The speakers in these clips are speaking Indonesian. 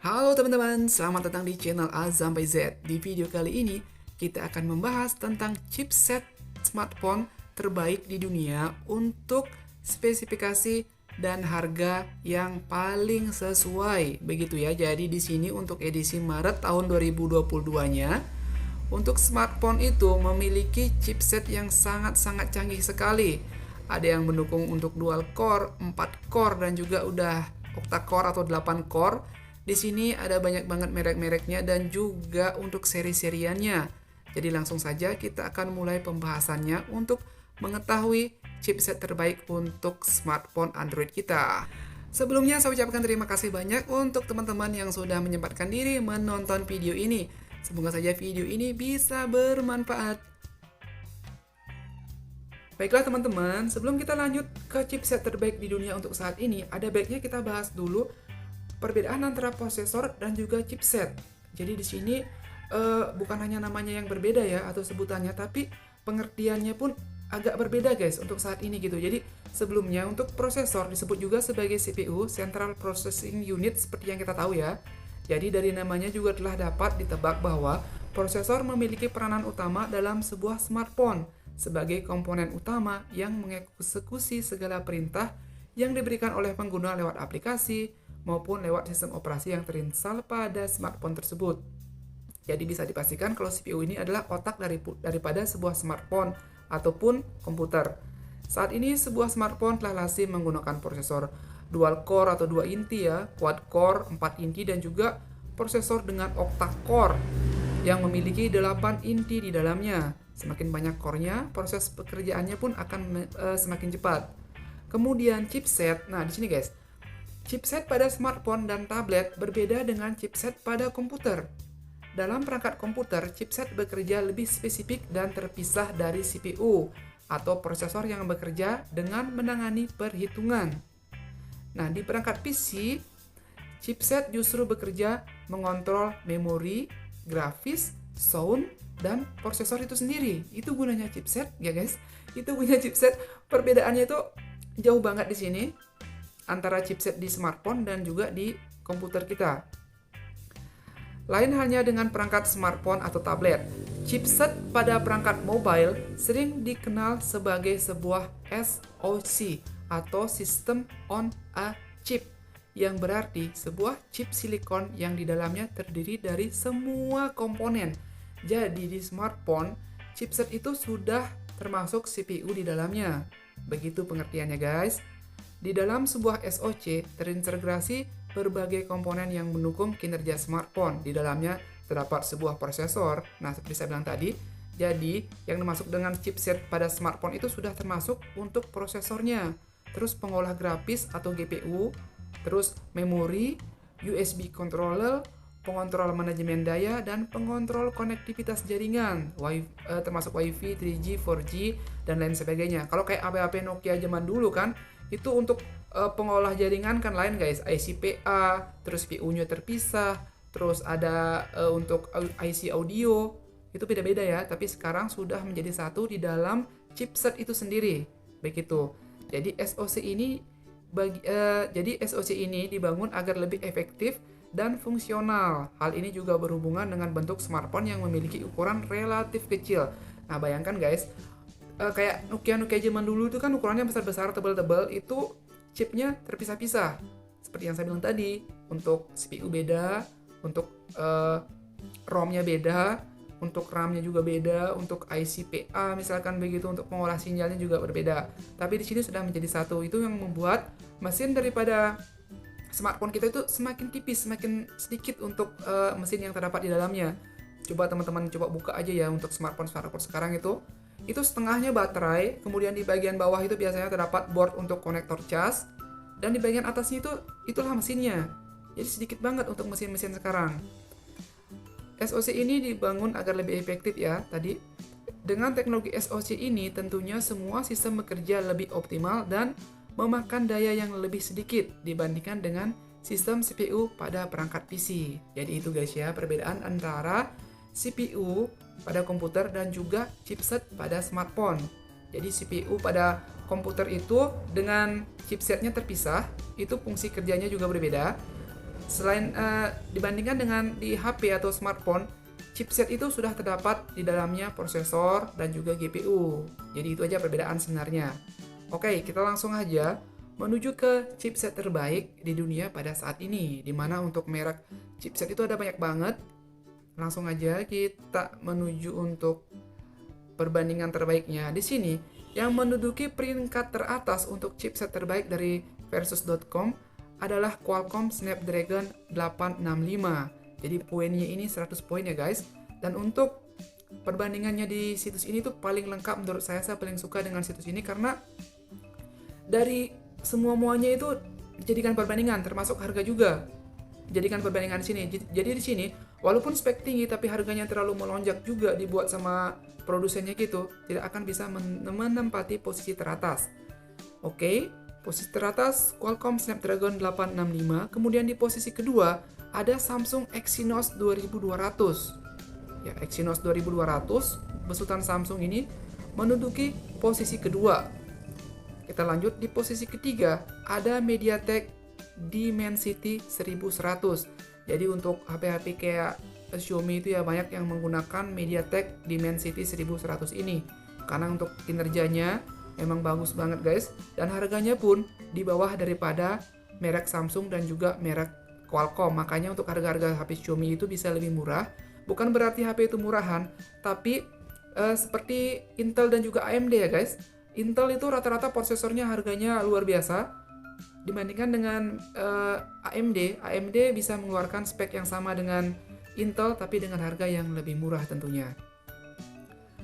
Halo teman-teman, selamat datang di channel A sampai Z. Di video kali ini, kita akan membahas tentang chipset smartphone terbaik di dunia untuk spesifikasi dan harga yang paling sesuai. Begitu ya. Jadi di sini untuk edisi Maret tahun 2022-nya, untuk smartphone itu memiliki chipset yang sangat-sangat canggih sekali. Ada yang mendukung untuk dual core, 4 core dan juga udah octa core atau 8 core. Di sini ada banyak banget merek-mereknya dan juga untuk seri-seriannya. Jadi langsung saja kita akan mulai pembahasannya untuk mengetahui chipset terbaik untuk smartphone Android kita. Sebelumnya saya ucapkan terima kasih banyak untuk teman-teman yang sudah menyempatkan diri menonton video ini. Semoga saja video ini bisa bermanfaat. Baiklah teman-teman, sebelum kita lanjut ke chipset terbaik di dunia untuk saat ini, ada baiknya kita bahas dulu perbedaan antara prosesor dan juga chipset. Jadi di sini bukan hanya namanya yang berbeda ya atau sebutannya, tapi pengertiannya pun agak berbeda guys untuk saat ini gitu. Jadi sebelumnya untuk prosesor disebut juga sebagai CPU, Central Processing Unit seperti yang kita tahu ya. Jadi dari namanya juga telah dapat ditebak bahwa prosesor memiliki peranan utama dalam sebuah smartphone sebagai komponen utama yang mengeksekusi segala perintah yang diberikan oleh pengguna lewat aplikasi maupun lewat sistem operasi yang terinstal pada smartphone tersebut. Jadi bisa dipastikan kalau CPU ini adalah otak daripada sebuah smartphone ataupun komputer. Saat ini sebuah smartphone telah lazim menggunakan prosesor dual core atau 2 inti ya, quad core 4 inti dan juga prosesor dengan octa core yang memiliki 8 inti di dalamnya. Semakin banyak core-nya, proses pekerjaannya pun akan semakin cepat. Kemudian chipset. Nah, di sini guys, chipset pada smartphone dan tablet berbeda dengan chipset pada komputer. Dalam perangkat komputer, chipset bekerja lebih spesifik dan terpisah dari CPU atau prosesor yang bekerja dengan menangani perhitungan. Nah, di perangkat PC, chipset justru bekerja mengontrol memori, grafis, sound, dan prosesor itu sendiri. Itu gunanya chipset ya guys. Itu punya chipset. Perbedaannya itu jauh banget di sini antara chipset di smartphone dan juga di komputer kita. Lain halnya dengan perangkat smartphone atau tablet. Chipset pada perangkat mobile sering dikenal sebagai sebuah SoC atau System on a Chip, yang berarti sebuah chip silikon yang di dalamnya terdiri dari semua komponen. Jadi di smartphone, chipset itu sudah termasuk CPU di dalamnya. Begitu pengertiannya guys. Di dalam sebuah SoC terintegrasi berbagai komponen yang mendukung kinerja smartphone. Di dalamnya terdapat sebuah prosesor. Nah, seperti saya bilang tadi, jadi yang dimasuk dengan chipset pada smartphone itu sudah termasuk untuk prosesornya. Terus pengolah grafis atau GPU, terus memori, USB controller, pengontrol manajemen daya, dan pengontrol konektivitas jaringan, termasuk WiFi, 3G, 4G, dan lain sebagainya. Kalau kayak HP-HP Nokia zaman dulu kan, itu untuk pengolah jaringan kan lain guys, IC PA, terus CPU-nya terpisah, terus ada untuk IC audio, itu beda-beda ya, tapi sekarang sudah menjadi satu di dalam chipset itu sendiri, begitu. Jadi SoC ini dibangun agar lebih efektif dan fungsional. Hal ini juga berhubungan dengan bentuk smartphone yang memiliki ukuran relatif kecil. Nah, bayangkan guys, kayak Nokia zaman dulu itu kan ukurannya besar-besar, tebal-tebal, itu chipnya terpisah-pisah. Seperti yang saya bilang tadi, untuk CPU beda, untuk ROM-nya beda, untuk RAM-nya juga beda, untuk IC PA misalkan begitu, untuk pengolah sinyalnya juga berbeda. Tapi di sini sudah menjadi satu. Itu yang membuat mesin daripada smartphone kita itu semakin tipis, semakin sedikit untuk mesin yang terdapat di dalamnya. Coba teman-teman coba buka aja ya untuk smartphone sekarang itu setengahnya baterai, kemudian di bagian bawah itu biasanya terdapat board untuk konektor cas, dan di bagian atasnya itulah mesinnya. Jadi sedikit banget untuk mesin-mesin sekarang. SoC ini dibangun agar lebih efektif ya tadi. Dengan teknologi SoC ini tentunya semua sistem bekerja lebih optimal dan memakan daya yang lebih sedikit dibandingkan dengan sistem CPU pada perangkat PC. Jadi itu guys ya perbedaan antara CPU pada komputer dan juga chipset pada smartphone. Jadi CPU pada komputer itu dengan chipsetnya terpisah, itu fungsi kerjanya juga berbeda. Selain dibandingkan dengan di HP atau smartphone, chipset itu sudah terdapat di dalamnya prosesor dan juga GPU. Jadi itu aja perbedaan sebenarnya. Oke, kita langsung aja menuju ke chipset terbaik di dunia pada saat ini, di mana untuk merek chipset itu ada banyak banget. Langsung aja kita menuju untuk perbandingan terbaiknya. Di sini yang menduduki peringkat teratas untuk chipset terbaik dari versus.com adalah Qualcomm Snapdragon 865. Jadi poinnya ini 100 poin ya guys. Dan untuk perbandingannya di situs ini tuh paling lengkap menurut saya paling suka dengan situs ini karena dari semua-muanya itu dijadikan perbandingan, termasuk harga juga. Jadikan perbandingan di sini. Jadi di sini walaupun spek tinggi tapi harganya terlalu melonjak juga dibuat sama produsennya gitu, tidak akan bisa menempati posisi teratas. Oke, posisi teratas Qualcomm Snapdragon 865. Kemudian di posisi kedua ada Samsung Exynos 2200. Ya, Exynos 2200 besutan Samsung ini menduduki posisi kedua. Kita lanjut di posisi ketiga ada MediaTek Dimensity 1100. Jadi untuk HP-HP kayak Xiaomi itu ya banyak yang menggunakan MediaTek Dimensity 1100 ini karena untuk kinerjanya emang bagus banget guys, dan harganya pun di bawah daripada merek Samsung dan juga merek Qualcomm. Makanya untuk harga-harga HP Xiaomi itu bisa lebih murah. Bukan berarti HP itu murahan, tapi seperti Intel dan juga AMD ya guys. Intel itu rata-rata prosesornya harganya luar biasa dibandingkan dengan AMD. AMD bisa mengeluarkan spek yang sama dengan Intel tapi dengan harga yang lebih murah tentunya.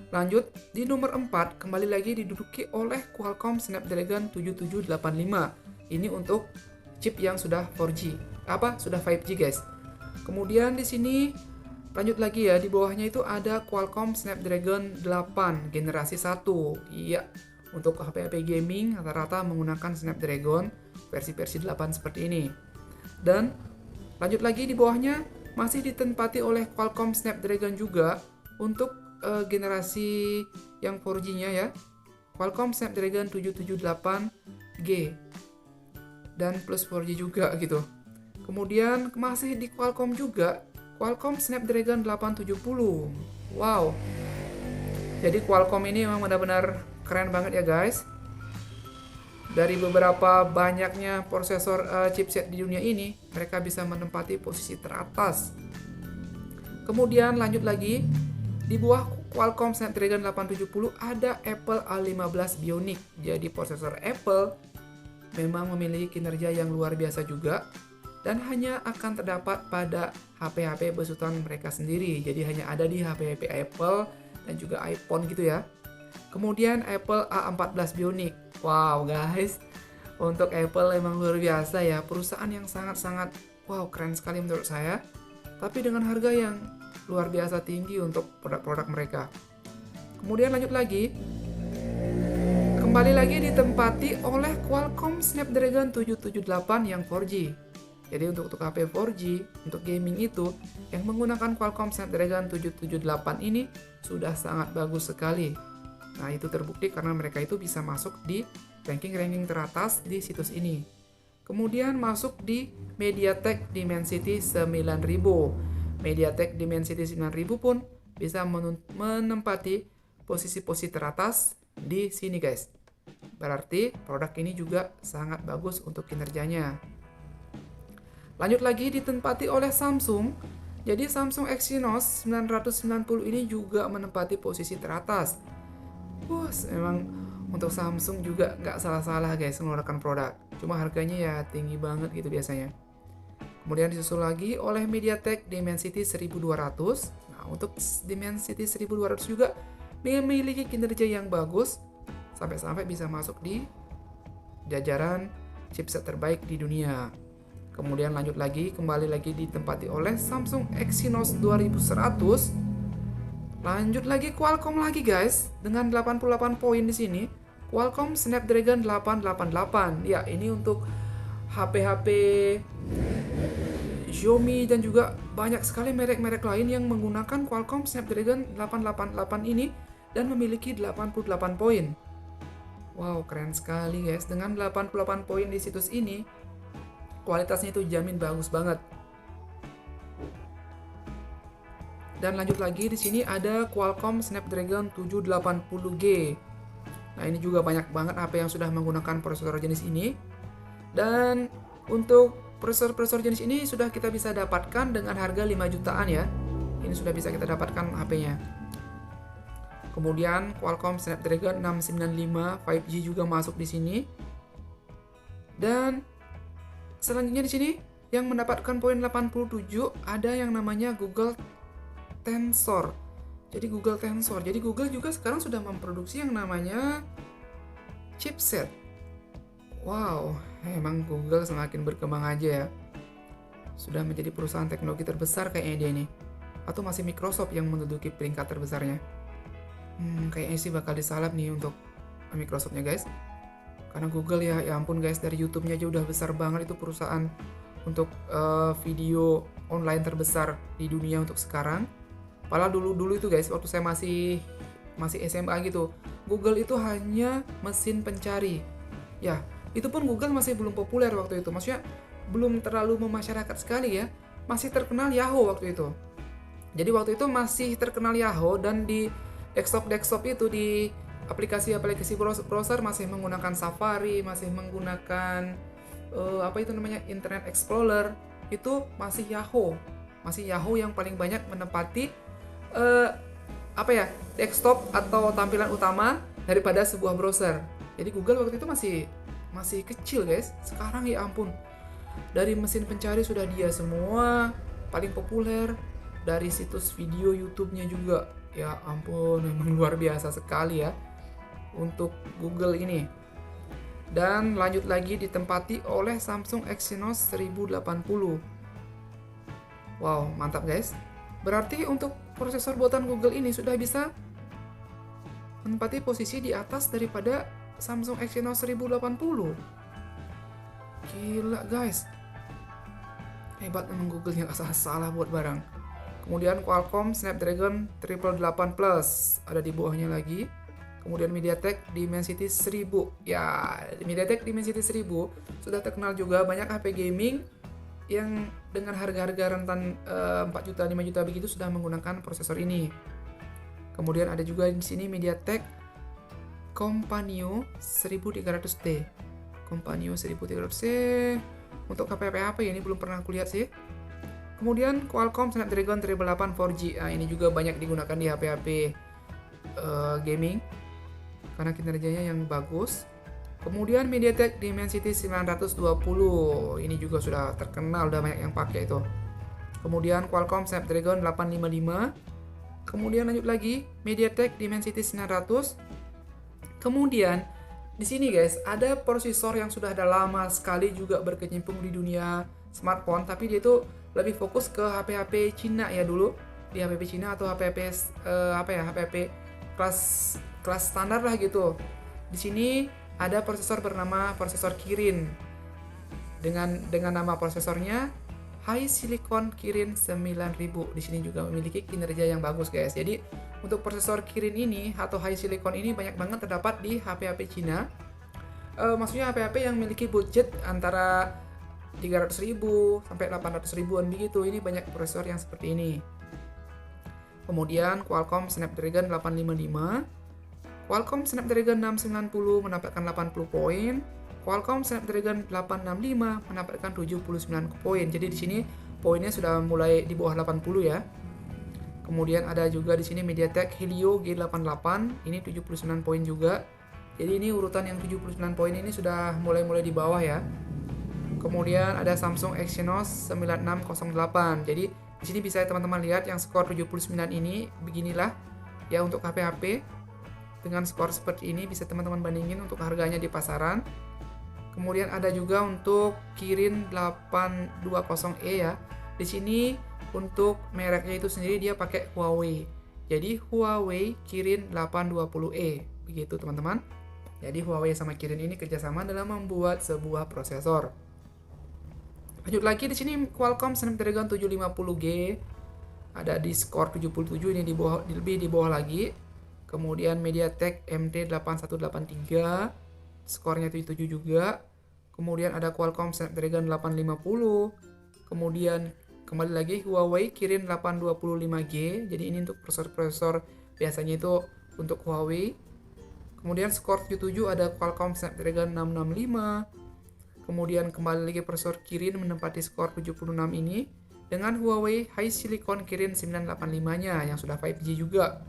Lanjut, di nomor 4 kembali lagi diduduki oleh Qualcomm Snapdragon 7785. Ini untuk chip yang sudah 4G. Sudah 5G guys. Kemudian di sini lanjut lagi ya, di bawahnya itu ada Qualcomm Snapdragon 8 generasi 1. Iya, untuk HP-HP gaming rata-rata menggunakan Snapdragon versi 8 seperti ini. Dan lanjut lagi di bawahnya masih ditempati oleh Qualcomm Snapdragon juga untuk generasi yang 4G-nya ya. Qualcomm Snapdragon 778G dan plus 4G juga gitu. Kemudian masih di Qualcomm juga, Qualcomm Snapdragon 870. Wow. Jadi Qualcomm ini memang benar-benar keren banget ya guys. Dari beberapa banyaknya prosesor chipset di dunia ini, mereka bisa menempati posisi teratas. Kemudian lanjut lagi, di bawah Qualcomm Snapdragon 870 ada Apple A15 Bionic. Jadi prosesor Apple memang memiliki kinerja yang luar biasa juga dan hanya akan terdapat pada HP-HP besutan mereka sendiri. Jadi hanya ada di HP-HP Apple dan juga iPhone gitu ya. Kemudian Apple A14 Bionic. Wow guys, untuk Apple emang luar biasa ya, perusahaan yang sangat-sangat wow keren sekali menurut saya. Tapi dengan harga yang luar biasa tinggi untuk produk-produk mereka. Kemudian lanjut lagi, kembali lagi ditempati oleh Qualcomm Snapdragon 778 yang 4G. Jadi untuk HP 4G, untuk gaming itu yang menggunakan Qualcomm Snapdragon 778 ini sudah sangat bagus sekali. Nah itu terbukti karena mereka itu bisa masuk di ranking-ranking teratas di situs ini. Kemudian masuk di MediaTek Dimensity 9000. MediaTek Dimensity 9000 pun bisa menempati posisi-posisi teratas di sini guys. Berarti produk ini juga sangat bagus untuk kinerjanya. Lanjut lagi ditempati oleh Samsung. Jadi Samsung Exynos 990 ini juga menempati posisi teratas. Memang untuk Samsung juga nggak salah-salah guys mengeluarkan produk. Cuma harganya ya tinggi banget gitu biasanya. Kemudian disusul lagi oleh MediaTek Dimensity 1200. Nah, untuk Dimensity 1200 juga memiliki kinerja yang bagus sampai-sampai bisa masuk di jajaran chipset terbaik di dunia. Kemudian lanjut lagi, kembali lagi ditempati oleh Samsung Exynos 2100. Lanjut lagi Qualcomm lagi guys, dengan 88 poin di sini. Qualcomm Snapdragon 888. Ya, ini untuk HP-HP Xiaomi dan juga banyak sekali merek-merek lain yang menggunakan Qualcomm Snapdragon 888 ini dan memiliki 88 poin. Wow, keren sekali guys. Dengan 88 poin di situs ini, kualitasnya itu jamin bagus banget. Dan lanjut lagi di sini ada Qualcomm Snapdragon 780G. Nah, ini juga banyak banget HP yang sudah menggunakan prosesor jenis ini. Dan untuk prosesor jenis ini sudah kita bisa dapatkan dengan harga 5 jutaan ya. Ini sudah bisa kita dapatkan HP-nya. Kemudian Qualcomm Snapdragon 695 5G juga masuk di sini. Dan selanjutnya di sini yang mendapatkan poin 87 ada yang namanya Google Tensor. Jadi Google juga sekarang sudah memproduksi yang namanya chipset. Wow, emang Google semakin berkembang aja ya. Sudah menjadi perusahaan teknologi terbesar kayaknya dia ini. Atau masih Microsoft yang menduduki peringkat terbesarnya. Kayaknya sih bakal disalap nih untuk Microsoftnya guys. Karena Google ya ampun guys, dari YouTube-nya aja udah besar banget, itu perusahaan untuk video online terbesar di dunia untuk sekarang. Padahal dulu itu guys, waktu saya masih SMA gitu, Google itu hanya mesin pencari. Ya, itu pun Google masih belum populer waktu itu. Maksudnya belum terlalu memasyarakat sekali ya. Masih terkenal Yahoo waktu itu. Jadi waktu itu masih terkenal Yahoo, dan di desktop itu, di aplikasi browser masih menggunakan Safari, masih menggunakan Internet Explorer. Itu masih Yahoo. Masih Yahoo yang paling banyak menempati desktop atau tampilan utama daripada sebuah browser. Jadi Google waktu itu masih kecil guys. Sekarang ya ampun, dari mesin pencari sudah dia semua, paling populer. Dari situs video YouTube-nya juga, ya ampun, memang luar biasa sekali ya untuk Google ini. Dan lanjut lagi ditempati oleh Samsung Exynos 1080. Wow, mantap guys. Berarti untuk prosesor buatan Google ini sudah bisa menempati posisi di atas daripada Samsung Exynos 1080. Gila guys. Hebat memang Google yang salah buat barang. Kemudian Qualcomm Snapdragon 888 Plus ada di bawahnya lagi. Kemudian MediaTek Dimensity 1000. Ya, MediaTek Dimensity 1000 sudah terkenal juga, banyak HP gaming yang dengan harga-harga rentan 4 juta, 5 juta begitu sudah menggunakan prosesor ini. Kemudian ada juga di sini MediaTek Companion 1300T. Companion 1300T untuk HP ini belum pernah aku lihat sih. Kemudian Qualcomm Snapdragon 888 4G. Nah, ini juga banyak digunakan di HP gaming karena kinerjanya yang bagus. Kemudian MediaTek Dimensity 920. Ini juga sudah terkenal, udah banyak yang pakai itu. Kemudian Qualcomm Snapdragon 855. Kemudian lanjut lagi MediaTek Dimensity 900. Kemudian di sini guys, ada prosesor yang sudah ada lama sekali juga berkecimpung di dunia smartphone, tapi dia itu lebih fokus ke HP-HP Cina ya dulu. Di HP Cina atau HP kelas standar lah gitu. Di sini ada prosesor bernama prosesor Kirin. Dengan nama prosesornya High Silicon Kirin 9000. Di sini juga memiliki kinerja yang bagus guys. Jadi untuk prosesor Kirin ini atau High Silicon ini banyak banget terdapat di HP-HP Cina. Maksudnya HP-HP yang memiliki budget antara 300.000 sampai 800.000-an begitu. Ini banyak prosesor yang seperti ini. Kemudian Qualcomm Snapdragon 855. Qualcomm Snapdragon 690 mendapatkan 80 poin. Qualcomm Snapdragon 865 mendapatkan 79 poin. Jadi di sini poinnya sudah mulai di bawah 80 ya. Kemudian ada juga di sini MediaTek Helio G88, ini 79 poin juga. Jadi ini urutan yang 79 poin ini sudah mulai di bawah ya. Kemudian ada Samsung Exynos 9608. Jadi di sini bisa teman-teman lihat yang skor 79 ini beginilah ya untuk HP-HP. Dengan skor seperti ini bisa teman-teman bandingin untuk harganya di pasaran. Kemudian ada juga untuk Kirin 820E ya. Di sini untuk mereknya itu sendiri dia pakai Huawei. Jadi Huawei Kirin 820E. Begitu teman-teman. Jadi Huawei sama Kirin ini kerjasama dalam membuat sebuah prosesor. Lanjut lagi di sini Qualcomm Snapdragon 750G. Ada di skor 77, ini lebih di bawah lagi. Kemudian MediaTek MT8183, skornya 77 juga. Kemudian ada Qualcomm Snapdragon 850. Kemudian kembali lagi Huawei Kirin 825G. Jadi ini untuk prosesor-prosesor biasanya itu untuk Huawei. Kemudian skor 77 ada Qualcomm Snapdragon 665. Kemudian kembali lagi prosesor Kirin menempati skor 76 ini dengan Huawei HiSilicon Kirin 985-nya yang sudah 5G juga.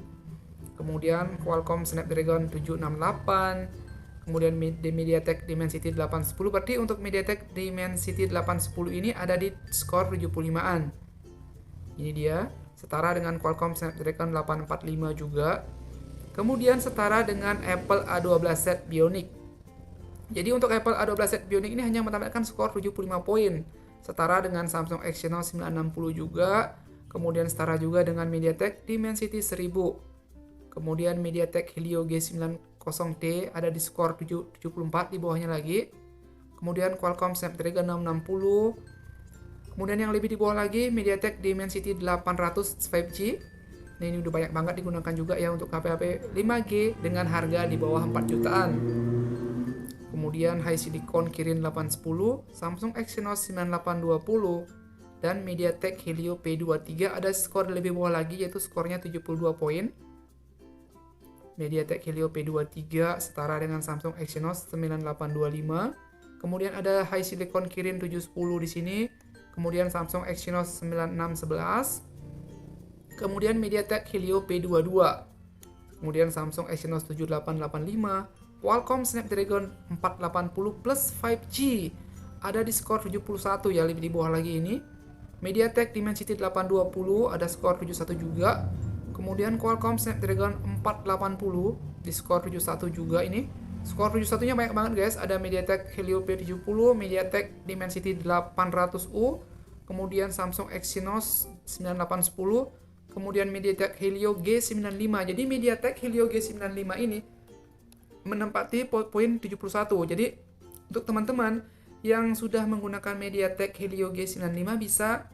Kemudian Qualcomm Snapdragon 768. Kemudian MediaTek Dimensity 810, berarti untuk MediaTek Dimensity 810 ini ada di skor 75-an. Ini dia, setara dengan Qualcomm Snapdragon 845 juga. Kemudian setara dengan Apple A12Z Bionic. Jadi untuk Apple A12Z Bionic ini hanya menampilkan skor 75 poin. Setara dengan Samsung Exynos 960 juga. Kemudian setara juga dengan MediaTek Dimensity 1000. Kemudian MediaTek Helio G90T ada di skor 74 di bawahnya lagi. Kemudian Qualcomm Snapdragon 660. Kemudian yang lebih di bawah lagi MediaTek Dimensity 800 5G. Nah, ini udah banyak banget digunakan juga ya untuk HP-HP 5G dengan harga di bawah 4 jutaan. Kemudian HiSilicon Kirin 810, Samsung Exynos 9820, dan MediaTek Helio P23 ada skor lebih bawah lagi yaitu skornya 72 poin. MediaTek Helio P23 setara dengan Samsung Exynos 9825. Kemudian ada HiSilicon Kirin 710 di sini. Kemudian Samsung Exynos 9611. Kemudian MediaTek Helio P22. Kemudian Samsung Exynos 7885. Qualcomm Snapdragon 480 plus 5G ada di skor 71 ya, lebih di bawah lagi ini. MediaTek Dimensity 820 ada skor 71 juga. Kemudian Qualcomm Snapdragon 480 di skor 71 juga ini. Skor 71-nya banyak banget guys. Ada MediaTek Helio P70, MediaTek Dimensity 800U, kemudian Samsung Exynos 9810, kemudian MediaTek Helio G95. Jadi MediaTek Helio G95 ini menempati poin 71. Jadi untuk teman-teman yang sudah menggunakan MediaTek Helio G95 bisa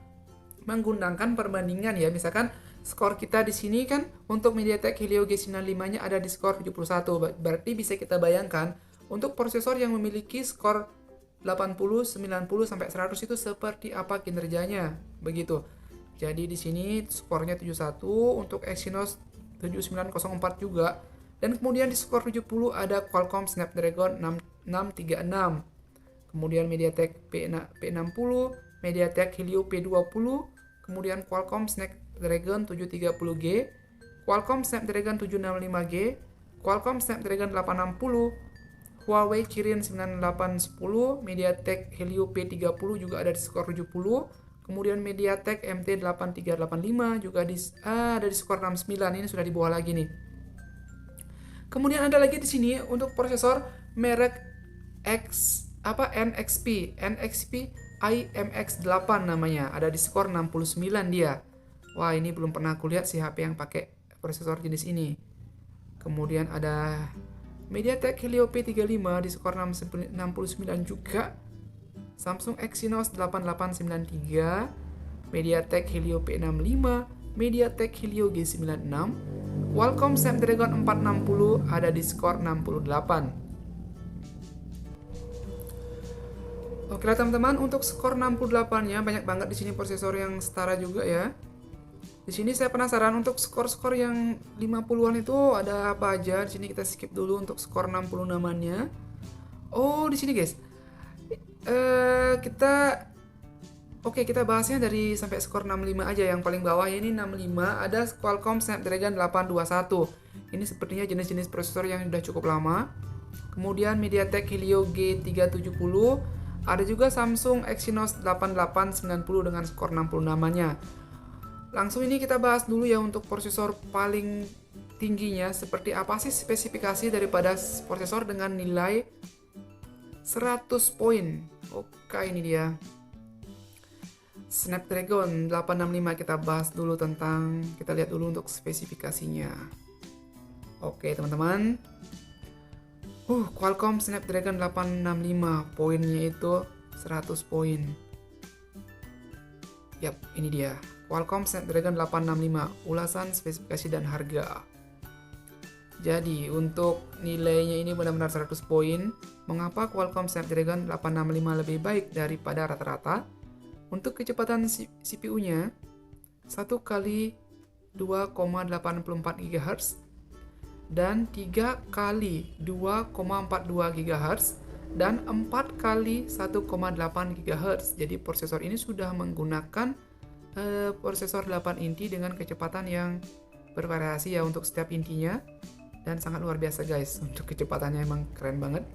menggunakan perbandingan ya. Misalkan skor kita di sini kan untuk MediaTek Helio G95-nya ada di skor 71. Berarti bisa kita bayangkan untuk prosesor yang memiliki skor 80, 90 sampai 100 itu seperti apa kinerjanya. Begitu. Jadi di sini skornya 71, untuk Exynos 7904 juga. Dan kemudian di skor 70 ada Qualcomm Snapdragon 636. Kemudian MediaTek P60, MediaTek Helio P20, kemudian Qualcomm Snapdragon 730G, Qualcomm Snapdragon 765G, Qualcomm Snapdragon 860, Huawei Kirin 9810, MediaTek Helio P30 juga ada di skor 70, kemudian MediaTek MT8385 juga ada di skor 69, ini sudah di bawah lagi nih. Kemudian ada lagi di sini untuk prosesor merek NXP IMX8 namanya, ada di skor 69 dia. Wah, ini belum pernah aku lihat sih HP yang pakai prosesor jenis ini. Kemudian ada MediaTek Helio P35 di skor 69 juga. Samsung Exynos 8893, MediaTek Helio P65, MediaTek Helio G96, Qualcomm Snapdragon 460 ada di skor 68. Oke lah teman-teman, untuk skor 68-nya banyak banget di sini prosesor yang setara juga ya. Di sini saya penasaran untuk skor-skor yang 50-an itu ada apa aja. Di sini kita skip dulu untuk skor 60 namanya. Oh, di sini guys. Kita bahasnya dari sampai skor 65 aja. Yang paling bawah ini 65 ada Qualcomm Snapdragon 821. Ini sepertinya jenis-jenis prosesor yang sudah cukup lama. Kemudian MediaTek Helio G370. Ada juga Samsung Exynos 8890 dengan skor 60 namanya. Langsung ini kita bahas dulu ya untuk prosesor paling tingginya. Seperti apa sih spesifikasi daripada prosesor dengan nilai 100 poin. Oke, ini dia. Snapdragon 865 kita bahas dulu kita lihat dulu untuk spesifikasinya. Oke teman-teman. Qualcomm Snapdragon 865 poinnya itu 100 poin. Yap, ini dia. Qualcomm Snapdragon 865, ulasan spesifikasi dan harga. Jadi untuk nilainya ini benar-benar 100 poin. Mengapa Qualcomm Snapdragon 865 lebih baik daripada rata-rata? Untuk kecepatan CPU-nya 1 kali 2,84 GHz dan 3 kali 2,42 GHz dan 4 kali 1,8 GHz. Jadi prosesor ini sudah menggunakan prosesor 8 inti dengan kecepatan yang bervariasi ya untuk setiap intinya, dan sangat luar biasa guys. Untuk kecepatannya emang keren banget.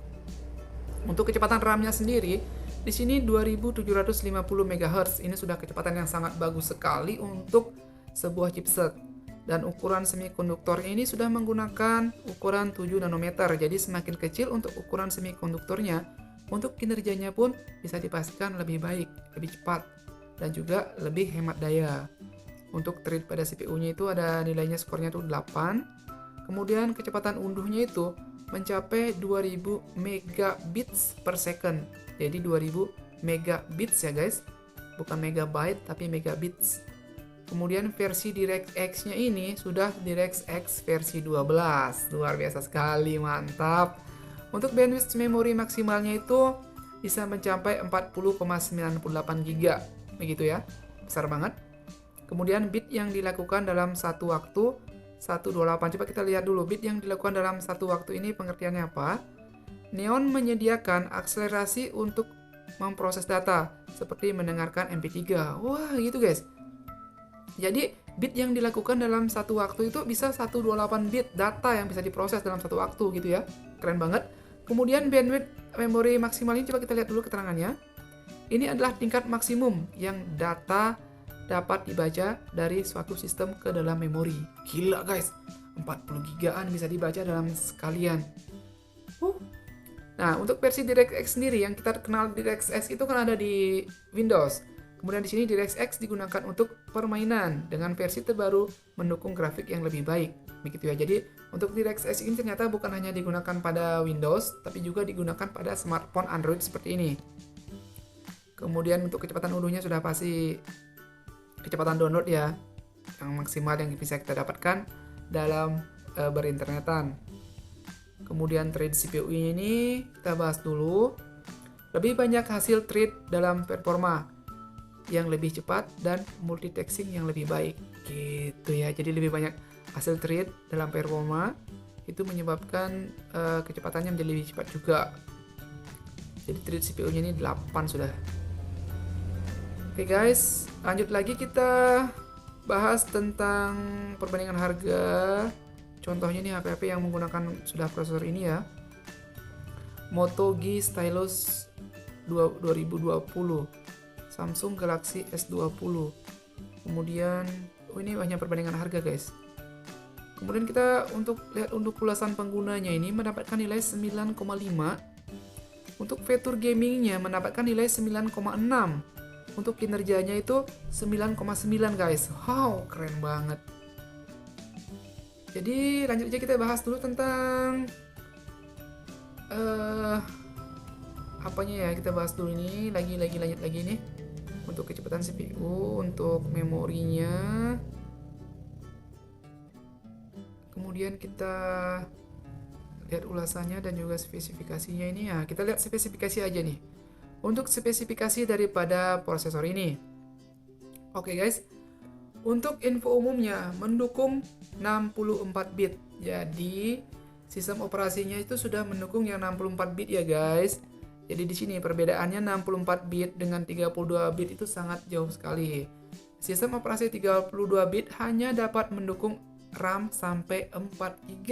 Untuk kecepatan RAM-nya sendiri di sini 2750 MHz. Ini sudah kecepatan yang sangat bagus sekali untuk sebuah chipset. Dan ukuran semikonduktornya ini sudah menggunakan ukuran 7 nanometer. Jadi semakin kecil untuk ukuran semikonduktornya, untuk kinerjanya pun bisa dipastikan lebih baik, lebih cepat, dan juga lebih hemat daya. Untuk thread pada CPU-nya itu ada nilainya, skornya tuh 8. Kemudian kecepatan unduhnya itu mencapai 2000 megabits per second. Jadi 2000 megabits ya guys, bukan megabyte tapi megabits. Kemudian versi DirectX-nya ini sudah DirectX versi 12. Luar biasa sekali, mantap. Untuk bandwidth memori maksimalnya itu bisa mencapai 40,98 GB. Begitu ya, besar banget. Kemudian bit yang dilakukan dalam satu waktu 128. Coba kita lihat dulu bit yang dilakukan dalam satu waktu ini pengertiannya apa. Neon menyediakan akselerasi untuk memproses data seperti mendengarkan MP3. Wah, gitu guys. Jadi bit yang dilakukan dalam satu waktu itu bisa 128 bit data yang bisa diproses dalam satu waktu gitu ya. Keren banget. Kemudian bandwidth memori maksimal ini coba kita lihat dulu keterangannya. Ini adalah tingkat maksimum yang data dapat dibaca dari suatu sistem ke dalam memori. Gila guys, 40 gigaan bisa dibaca dalam sekalian. Nah, untuk versi DirectX sendiri yang kita kenal DirectX itu kan ada di Windows. Kemudian di sini DirectX digunakan untuk permainan dengan versi terbaru mendukung grafik yang lebih baik. Begitu ya. Jadi, untuk DirectX ini ternyata bukan hanya digunakan pada Windows, tapi juga digunakan pada smartphone Android seperti ini. Kemudian untuk kecepatan unduhnya sudah pasti kecepatan download ya, yang maksimal yang bisa kita dapatkan dalam berinternetan. Kemudian thread CPU ini kita bahas dulu. Lebih banyak hasil thread dalam performa yang lebih cepat dan multitasking yang lebih baik. Gitu ya. Jadi lebih banyak hasil thread dalam performa itu menyebabkan kecepatannya menjadi lebih cepat juga. Jadi thread CPU-nya ini 8 sudah. Oke guys, lanjut lagi kita bahas tentang perbandingan harga. Contohnya nih HP-HP yang menggunakan sudah prosesor ini ya. Moto G Stylus 2020, Samsung Galaxy S20. Kemudian ini banyak perbandingan harga guys. Kemudian kita untuk lihat untuk ulasan penggunanya ini mendapatkan nilai 9,5. Untuk fitur gamingnya mendapatkan nilai 9,6. Untuk kinerjanya itu 9,9 guys. Wow, keren banget. Jadi lanjut aja kita bahas dulu tentang apanya ya, kita bahas dulu ini lanjut lagi nih. Untuk kecepatan CPU, untuk memorinya. Kemudian kita lihat ulasannya dan juga spesifikasinya ini ya. Kita lihat spesifikasi aja nih. Untuk spesifikasi daripada prosesor ini. Oke guys. Untuk info umumnya mendukung 64 bit. Jadi sistem operasinya itu sudah mendukung yang 64 bit ya guys. Jadi di sini perbedaannya 64 bit dengan 32 bit itu sangat jauh sekali. Sistem operasi 32 bit hanya dapat mendukung RAM sampai 4 GB.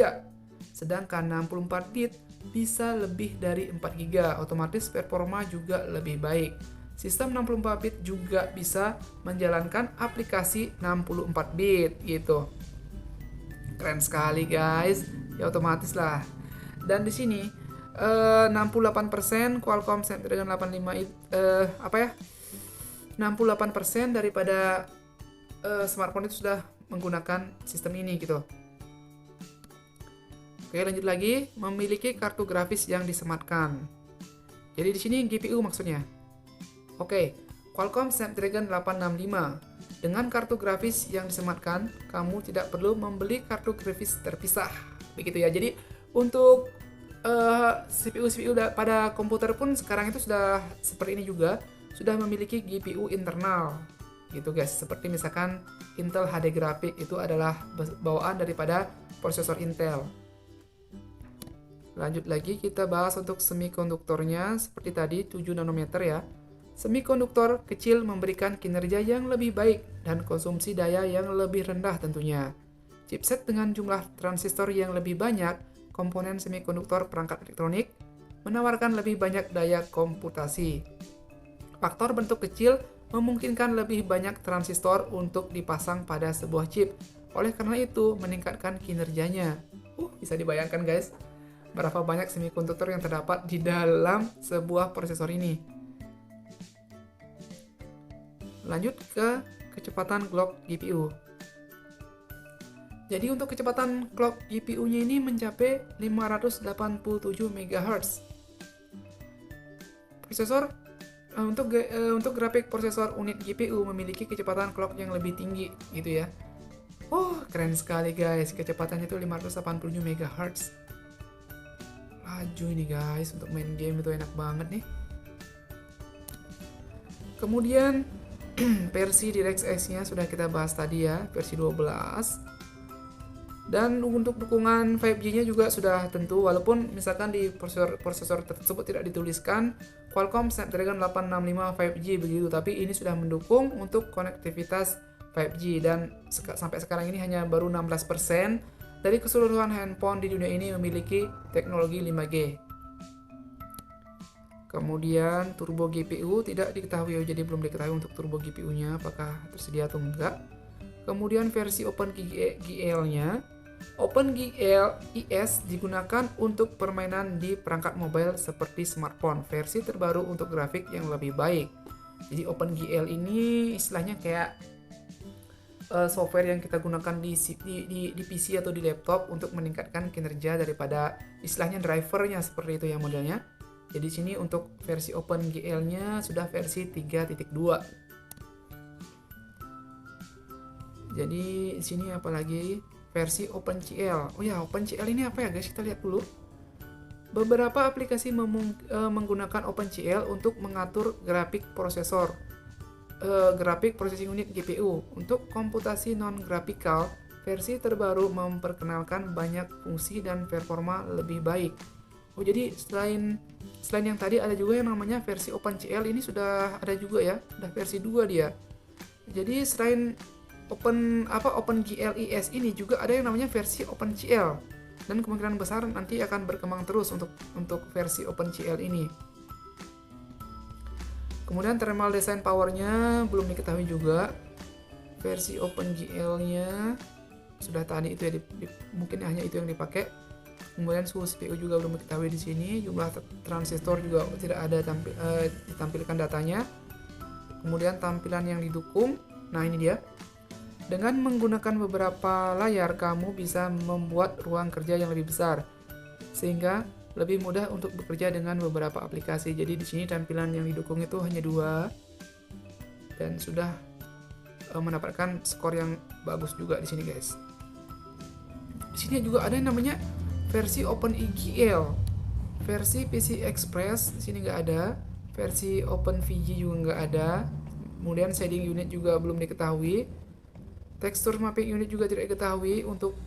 Sedangkan 64 bit bisa lebih dari 4 GB, otomatis performa juga lebih baik. Sistem 64 bit juga bisa menjalankan aplikasi 64 bit gitu. Keren sekali guys, ya otomatis lah. Dan di sini 68% Qualcomm Snapdragon 68% daripada smartphone itu sudah menggunakan sistem ini gitu. Oke, lanjut lagi, memiliki kartu grafis yang disematkan. Jadi di sini GPU maksudnya. Oke, Qualcomm Snapdragon 865. Dengan kartu grafis yang disematkan, kamu tidak perlu membeli kartu grafis terpisah. Begitu ya. Jadi untuk CPU pada komputer pun sekarang itu sudah seperti ini juga. sudah memiliki GPU internal gitu guys. Seperti misalkan Intel HD Graphic itu adalah bawaan daripada prosesor Intel. Lanjut lagi kita bahas untuk semikonduktornya. Seperti tadi 7 nanometer ya. Semikonduktor kecil memberikan kinerja yang lebih baik dan konsumsi daya yang lebih rendah tentunya. Chipset dengan jumlah transistor yang lebih banyak, komponen semikonduktor perangkat elektronik, menawarkan lebih banyak daya komputasi. Faktor bentuk kecil memungkinkan lebih banyak transistor untuk dipasang pada sebuah chip. Oleh karena itu, meningkatkan kinerjanya. Bisa dibayangkan guys, berapa banyak semikonduktor yang terdapat di dalam sebuah prosesor ini. Lanjut ke kecepatan clock GPU. Jadi untuk kecepatan clock GPU-nya ini mencapai 587 MHz. Prosesor untuk grafik prosesor unit GPU memiliki kecepatan clock yang lebih tinggi gitu ya. Keren sekali guys, kecepatannya itu 587 MHz. Laju ini guys, untuk main game itu enak banget nih. Kemudian versi DirectX-nya sudah kita bahas tadi ya, versi 12. Dan untuk dukungan 5G-nya juga sudah tentu, walaupun misalkan di prosesor tersebut tidak dituliskan Qualcomm Snapdragon 865 5G begitu, tapi ini sudah mendukung untuk konektivitas 5G dan sampai sekarang ini hanya baru 16% dari keseluruhan handphone di dunia ini memiliki teknologi 5G. Kemudian turbo GPU tidak diketahui, jadi belum diketahui untuk turbo GPU-nya apakah tersedia atau enggak. Kemudian versi OpenGL-nya, OpenGL IS digunakan untuk permainan di perangkat mobile seperti smartphone. Versi terbaru untuk grafik yang lebih baik. Jadi OpenGL ini istilahnya kayak software yang kita gunakan di PC atau di laptop untuk meningkatkan kinerja daripada istilahnya drivernya, seperti itu ya modelnya. Jadi sini untuk versi OpenGL-nya sudah versi 3.2. Jadi sini apalagi versi OpenCL. OpenCL ini apa ya guys? Kita lihat dulu. Beberapa aplikasi menggunakan OpenCL untuk mengatur grafik prosesor, grafik processing unit GPU. Untuk komputasi non-graphical, versi terbaru memperkenalkan banyak fungsi dan performa lebih baik. Jadi selain yang tadi ada juga yang namanya versi OpenCL, ini sudah ada juga ya, udah versi 2 dia. Jadi selain OpenGL IS ini juga ada yang namanya versi OpenCL, dan kemungkinan besar nanti akan berkembang terus untuk versi OpenCL ini. Kemudian thermal design powernya belum diketahui juga. Versi OpenGL-nya sudah tadi itu ya, mungkin hanya itu yang dipakai. Kemudian suhu CPU juga belum diketahui di sini. Jumlah transistor juga tidak ada ditampilkan datanya. Kemudian tampilan yang didukung. Nah ini dia. Dengan menggunakan beberapa layar, kamu bisa membuat ruang kerja yang lebih besar, sehingga lebih mudah untuk bekerja dengan beberapa aplikasi. Jadi di sini tampilan yang didukung itu hanya 2 dan sudah mendapatkan skor yang bagus juga di sini guys. Di sini juga ada yang namanya versi OpenGL, versi PC Express di sini nggak ada, versi OpenVG juga nggak ada. Kemudian shading unit juga belum diketahui, tekstur mapping unit juga tidak diketahui, untuk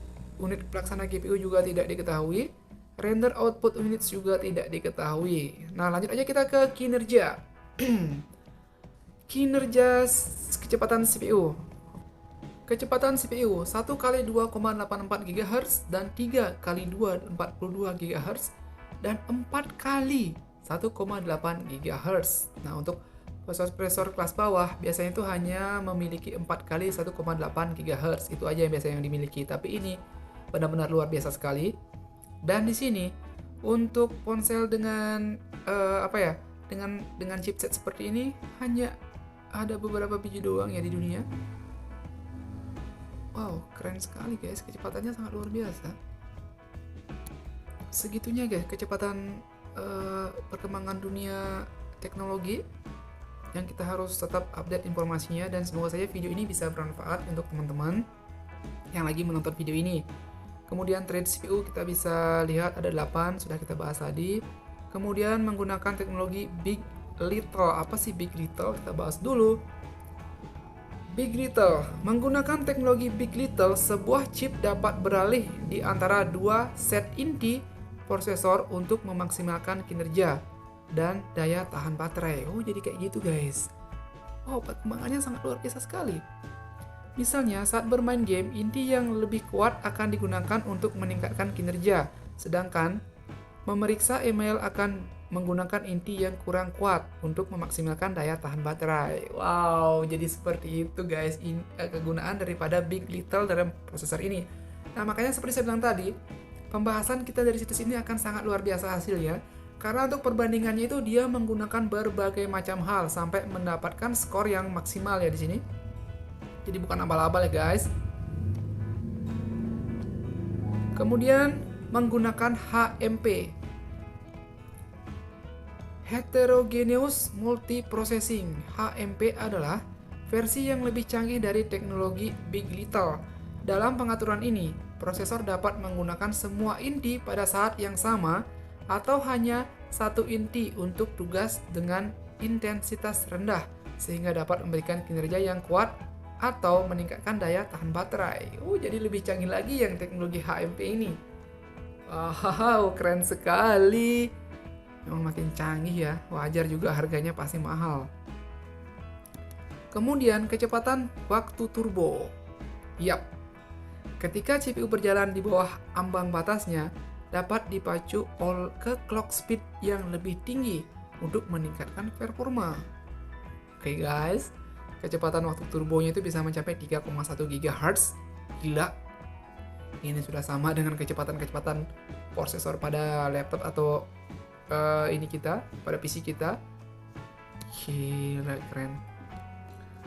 unit pelaksana GPU juga tidak diketahui, render output units juga tidak diketahui. Nah lanjut aja kita ke kinerja. Kinerja kecepatan CPU. Kecepatan CPU 1 kali 2,84 GHz dan 3 kali 2,42 GHz dan 4 kali 1,8 GHz. Nah untuk prosesor kelas bawah biasanya itu hanya memiliki 4 kali 1,8 GHz. Itu aja yang biasanya yang dimiliki, tapi ini benar-benar luar biasa sekali. Dan di sini untuk ponsel dengan dengan chipset seperti ini hanya ada beberapa biji doang ya di dunia. Wow, keren sekali guys, kecepatannya sangat luar biasa. Segitunya guys, kecepatan perkembangan dunia teknologi yang kita harus tetap update informasinya, dan semoga saja video ini bisa bermanfaat untuk teman-teman yang lagi menonton video ini. Kemudian thread CPU kita bisa lihat ada 8, sudah kita bahas tadi. Kemudian menggunakan teknologi Big Little. Apa sih Big Little? Kita bahas dulu. Big Little. Menggunakan teknologi Big Little, sebuah chip dapat beralih di antara dua set inti prosesor untuk memaksimalkan kinerja dan daya tahan baterai. Oh, jadi kayak gitu guys. Oh, perkembangannya sangat luar biasa sekali. Misalnya, saat bermain game, inti yang lebih kuat akan digunakan untuk meningkatkan kinerja, sedangkan memeriksa email akan menggunakan inti yang kurang kuat untuk memaksimalkan daya tahan baterai. Wow, jadi seperti itu guys kegunaan daripada Big Little dalam prosesor ini. Nah, makanya seperti saya bilang tadi, pembahasan kita dari situs ini akan sangat luar biasa hasilnya, karena untuk perbandingannya itu dia menggunakan berbagai macam hal sampai mendapatkan skor yang maksimal ya di sini. Jadi bukan abal-abal ya guys. Kemudian menggunakan HMP, Heterogeneous Multiprocessing. HMP adalah versi yang lebih canggih dari teknologi Big Little. Dalam pengaturan ini, prosesor dapat menggunakan semua inti pada saat yang sama atau hanya satu inti untuk tugas dengan intensitas rendah, sehingga dapat memberikan kinerja yang kuat atau meningkatkan daya tahan baterai. Jadi lebih canggih lagi yang teknologi HMP ini. Wow, keren sekali. Memang makin canggih ya, wajar juga harganya pasti mahal. Kemudian kecepatan waktu turbo. Yap, ketika CPU berjalan di bawah ambang batasnya, dapat dipacu ke clock speed yang lebih tinggi untuk meningkatkan performa. Oke guys, kecepatan waktu turbonya itu bisa mencapai 3,1 GHz. Gila. Ini sudah sama dengan kecepatan prosesor pada laptop atau ini kita, pada PC kita. Gila, keren.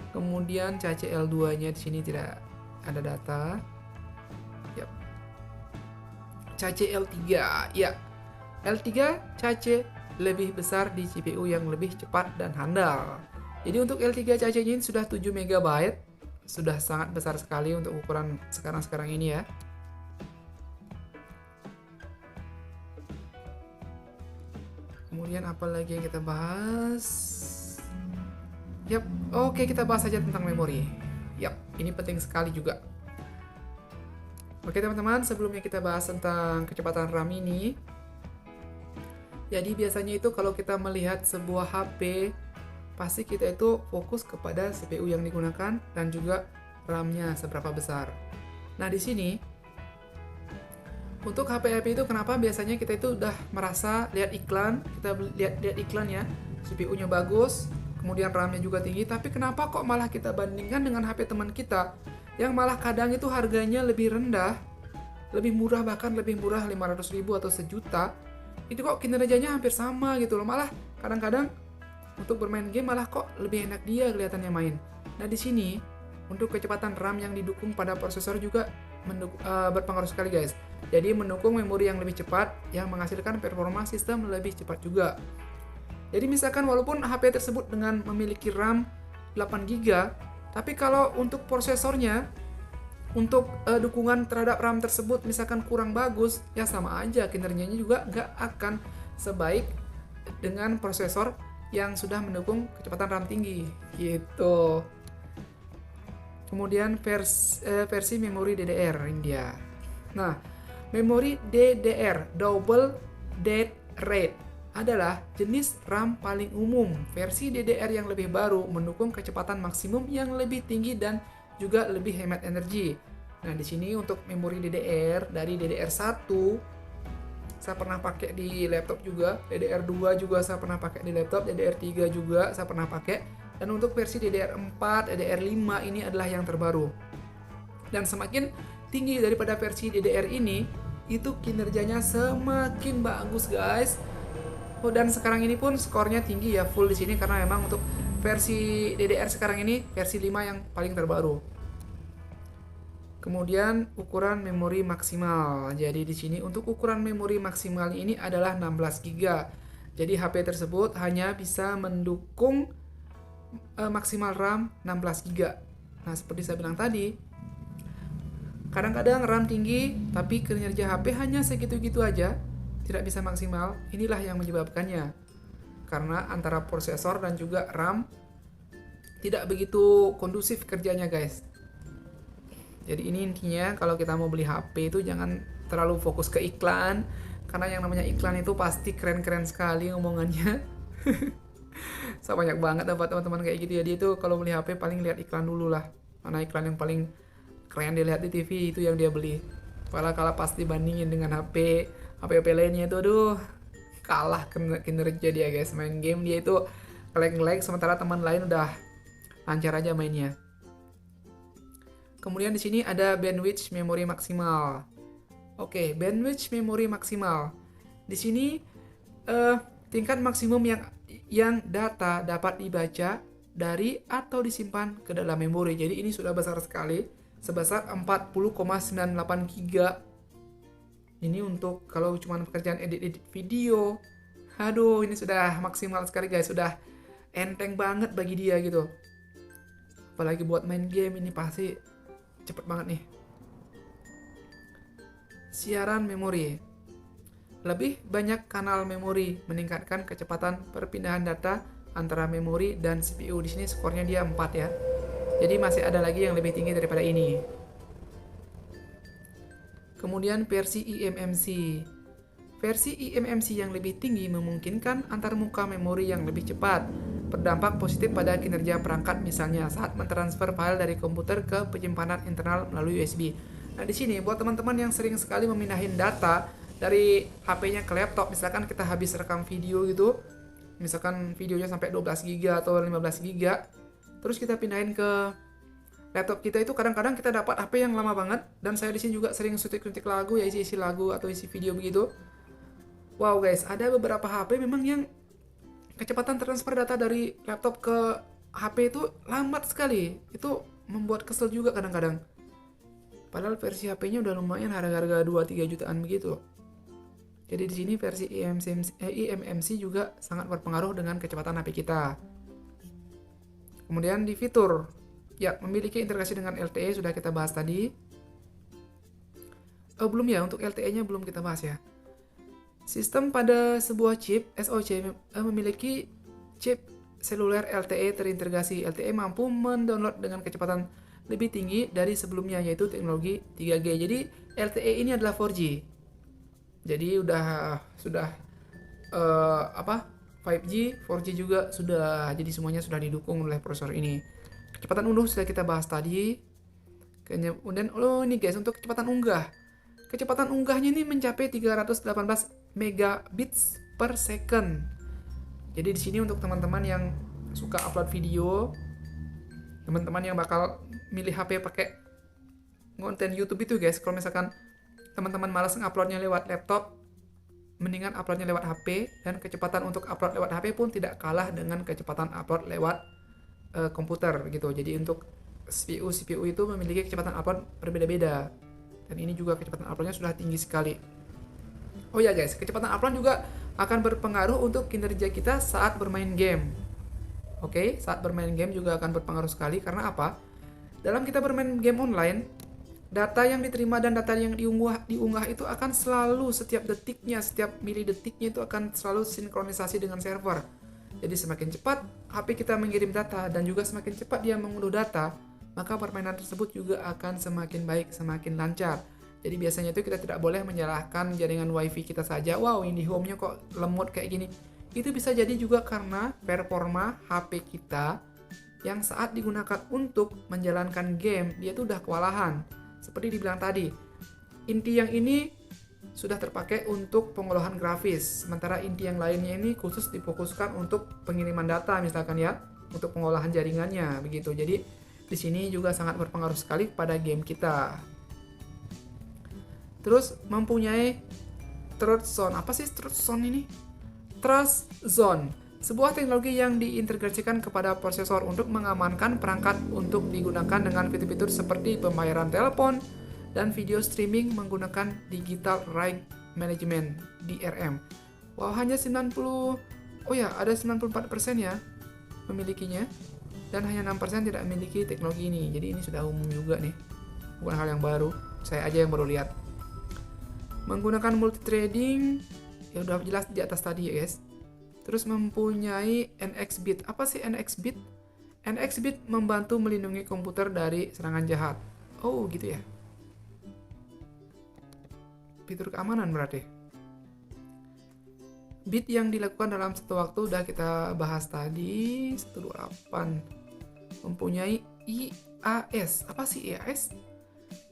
Kemudian CACL2-nya di sini tidak ada data. Yap. CACL3, ya. L3 CAC lebih besar di CPU yang lebih cepat dan handal. Jadi untuk L3 CAC-nya sudah 7 MB, sudah sangat besar sekali untuk ukuran sekarang ini ya. Kemudian apa lagi yang kita bahas? Yap, oke, kita bahas saja tentang memori. Yap, ini penting sekali juga. Oke teman-teman, sebelumnya kita bahas tentang kecepatan RAM ini. Jadi biasanya itu kalau kita melihat sebuah HP, pasti kita itu fokus kepada CPU yang digunakan dan juga RAM-nya seberapa besar. Nah di sini, untuk HP-HP itu kenapa biasanya kita itu udah merasa lihat iklan, kita lihat iklan ya, CPU-nya bagus, kemudian RAM-nya juga tinggi, tapi kenapa kok malah kita bandingkan dengan HP teman kita yang malah kadang itu harganya lebih rendah, lebih murah, bahkan lebih murah 500.000 atau sejuta, itu kok kinerjanya hampir sama gitu loh. Malah kadang-kadang untuk bermain game malah kok lebih enak dia kelihatannya main. Nah di sini untuk kecepatan RAM yang didukung pada prosesor juga berpengaruh sekali guys. Jadi mendukung memori yang lebih cepat yang menghasilkan performa sistem lebih cepat juga. Jadi misalkan walaupun HP tersebut dengan memiliki RAM 8GB, tapi kalau untuk prosesornya, untuk dukungan terhadap RAM tersebut misalkan kurang bagus, ya sama aja kinerjanya juga nggak akan sebaik dengan prosesor yang sudah mendukung kecepatan RAM tinggi gitu. Kemudian versi memori DDR ini dia. Nah, memori DDR (Double Date Rate) adalah jenis RAM paling umum. Versi DDR yang lebih baru mendukung kecepatan maksimum yang lebih tinggi dan juga lebih hemat energi. Nah, di sini untuk memori DDR dari DDR1 saya pernah pakai di laptop juga, DDR2 juga saya pernah pakai di laptop, DDR3 juga saya pernah pakai. Dan untuk versi DDR4, DDR5 ini adalah yang terbaru. Dan semakin tinggi daripada versi DDR ini, itu kinerjanya semakin bagus guys. Dan sekarang ini pun skornya tinggi ya, full di sini karena memang untuk versi DDR sekarang ini versi 5 yang paling terbaru. Kemudian ukuran memori maksimal. Jadi di sini untuk ukuran memori maksimal ini adalah 16GB. Jadi HP tersebut hanya bisa mendukung maksimal RAM 16GB. Nah, seperti saya bilang tadi, kadang-kadang RAM tinggi tapi kinerja HP hanya segitu-gitu aja, tidak bisa maksimal. Inilah yang menyebabkannya. karena antara prosesor dan juga RAM tidak begitu kondusif kerjanya guys. Jadi ini intinya kalau kita mau beli HP itu jangan terlalu fokus ke iklan, karena yang namanya iklan itu pasti keren-keren sekali ngomongannya. Saya banyak banget dapat teman-teman kayak gitu ya, dia tuh kalau beli HP paling lihat iklan dulu lah, mana iklan yang paling keren dilihat di TV itu yang dia beli. Padahal kalau pas dibandingin dengan HP lainnya itu aduh kalah kinerja dia guys. Main game dia itu lag sementara teman lain udah lancar aja mainnya. Kemudian di sini ada bandwidth memori maksimal. Oke, bandwidth memori maksimal. Di sini tingkat maksimum yang data dapat dibaca dari atau disimpan ke dalam memori. Jadi ini sudah besar sekali, sebesar 40,98 GB. Ini untuk kalau cuma pekerjaan edit video. Aduh, ini sudah maksimal sekali guys, sudah enteng banget bagi dia gitu. Apalagi buat main game ini pasti cepet banget nih. Siaran memori. Lebih banyak kanal memori meningkatkan kecepatan perpindahan data antara memori dan CPU. Di sini skornya dia 4 ya. Jadi masih ada lagi yang lebih tinggi daripada ini. Kemudian versi eMMC. Versi eMMC yang lebih tinggi memungkinkan antarmuka memori yang lebih cepat, berdampak positif pada kinerja perangkat misalnya saat mentransfer file dari komputer ke penyimpanan internal melalui USB. Nah, di sini buat teman-teman yang sering sekali memindahin data dari HP-nya ke laptop, misalkan kita habis rekam video gitu, misalkan videonya sampai 12 GB atau 15 GB, terus kita pindahin ke laptop kita, itu kadang-kadang kita dapat HP yang lama banget. Dan saya di sini juga sering suntik-suntik lagu ya, isi lagu atau isi video begitu. Wow guys, ada beberapa HP memang yang kecepatan transfer data dari laptop ke HP itu lambat sekali. Itu membuat kesel juga kadang-kadang. Padahal versi HP-nya udah lumayan harga-harga 2-3 jutaan begitu. Jadi di sini versi eMMC juga sangat berpengaruh dengan kecepatan HP kita. Kemudian di fitur, ya memiliki integrasi dengan LTE sudah kita bahas tadi. Belum ya, untuk LTE-nya belum kita bahas ya. Sistem pada sebuah chip SoC memiliki chip seluler LTE terintegrasi. LTE mampu mendownload dengan kecepatan lebih tinggi dari sebelumnya, yaitu teknologi 3G. Jadi LTE ini adalah 4G. Jadi sudah 5G, 4G juga sudah. Jadi semuanya sudah didukung oleh prosesor ini. Kecepatan unduh sudah kita bahas tadi. Kemudian ini guys, untuk kecepatan unggah. Kecepatan unggahnya ini mencapai 318 megabits per second. Jadi di sini untuk teman-teman yang suka upload video, teman-teman yang bakal milih HP pakai konten YouTube itu guys, kalau misalkan teman-teman malas nguploadnya lewat laptop, mendingan uploadnya lewat HP, dan kecepatan untuk upload lewat HP pun tidak kalah dengan kecepatan upload lewat komputer gitu. Jadi untuk CPU itu memiliki kecepatan upload berbeda-beda, dan ini juga kecepatan uploadnya sudah tinggi sekali. Oh ya guys, kecepatan upload juga akan berpengaruh untuk kinerja kita saat bermain game. Oke, saat bermain game juga akan berpengaruh sekali. Karena apa? Dalam kita bermain game online, data yang diterima dan data yang diunggah itu akan selalu setiap detiknya, setiap milidetiknya itu akan selalu sinkronisasi dengan server. Jadi semakin cepat HP kita mengirim data dan juga semakin cepat dia mengunduh data, maka permainan tersebut juga akan semakin baik, semakin lancar. Jadi biasanya itu kita tidak boleh menyalahkan jaringan wifi kita saja. Wow, IndiHome-nya kok lemot kayak gini. Itu bisa jadi juga karena performa HP kita yang saat digunakan untuk menjalankan game, dia tuh udah kewalahan. Seperti dibilang tadi, inti yang ini sudah terpakai untuk pengolahan grafis, sementara inti yang lainnya ini khusus difokuskan untuk pengiriman data misalkan ya, untuk pengolahan jaringannya begitu. Jadi di sini juga sangat berpengaruh sekali pada game kita. Terus mempunyai Trust Zone. Apa sih Trust Zone ini? Trust Zone, sebuah teknologi yang diintegrasikan kepada prosesor untuk mengamankan perangkat untuk digunakan dengan fitur-fitur seperti pembayaran telepon dan video streaming menggunakan Digital Right Management (DRM). Wow, hanya 94% ya memilikinya, dan hanya 6% tidak memiliki teknologi ini. Jadi ini sudah umum juga nih, bukan hal yang baru. Saya aja yang baru lihat. Menggunakan multithreading, ya udah jelas di atas tadi ya guys. Terus mempunyai NX Bit. Apa sih NX Bit? NX Bit membantu melindungi komputer dari serangan jahat. Oh, gitu ya. Fitur keamanan berarti. Bit yang dilakukan dalam satu waktu udah kita bahas tadi. 128. Mempunyai IAS. Apa sih IAS?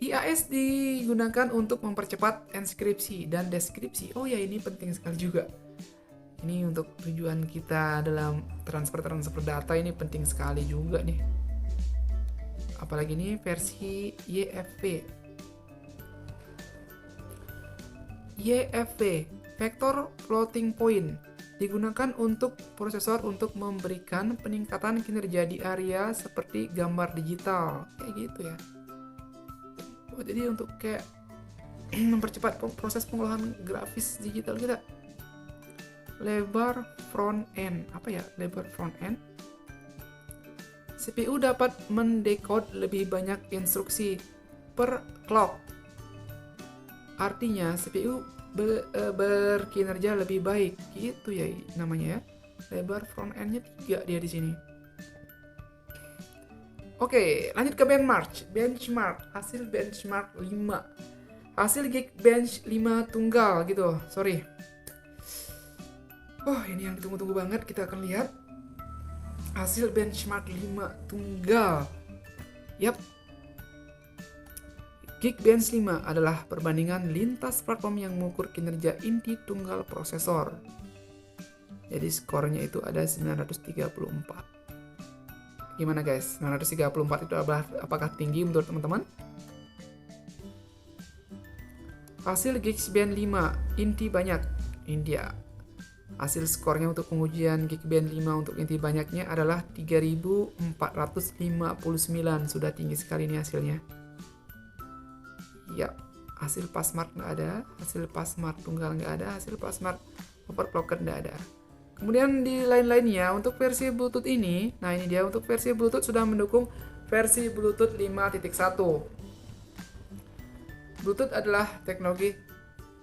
IAS digunakan untuk mempercepat enskripsi dan deskripsi. Oh ya, ini penting sekali juga. Ini untuk tujuan kita dalam transfer data ini penting sekali juga nih. Apalagi ini versi YFV. YFV, Vector Floating Point, digunakan untuk prosesor untuk memberikan peningkatan kinerja di area seperti gambar digital. Kayak gitu ya. Oh, jadi untuk kayak mempercepat proses pengolahan grafis digital kita. Lebar front end. Apa ya lebar front end? CPU dapat mendekode lebih banyak instruksi per clock. Artinya CPU berkinerja lebih baik. Gitu ya namanya ya. Lebar front end-nya 3 dia di sini. Oke, lanjut ke benchmark. Hasil benchmark 5. Hasil Geekbench 5 tunggal gitu. Sorry. Oh, ini yang ditunggu-tunggu banget. Kita akan lihat hasil benchmark 5 tunggal. Yap. Geekbench 5 adalah perbandingan lintas platform yang mengukur kinerja inti tunggal prosesor. Jadi skornya itu ada 934. Gimana guys? 934 itu apakah tinggi menurut teman-teman? Hasil Geekbench 5 inti banyak India. Hasil skornya untuk pengujian Geekbench 5 untuk inti banyaknya adalah 3459. Sudah tinggi sekali nih hasilnya. Ya, hasil passmark nggak ada, hasil passmark tunggal nggak ada, hasil passmark overclocked nggak ada. Kemudian di lain-lainnya untuk versi Bluetooth ini, nah ini dia untuk versi Bluetooth sudah mendukung versi Bluetooth 5.1. Bluetooth adalah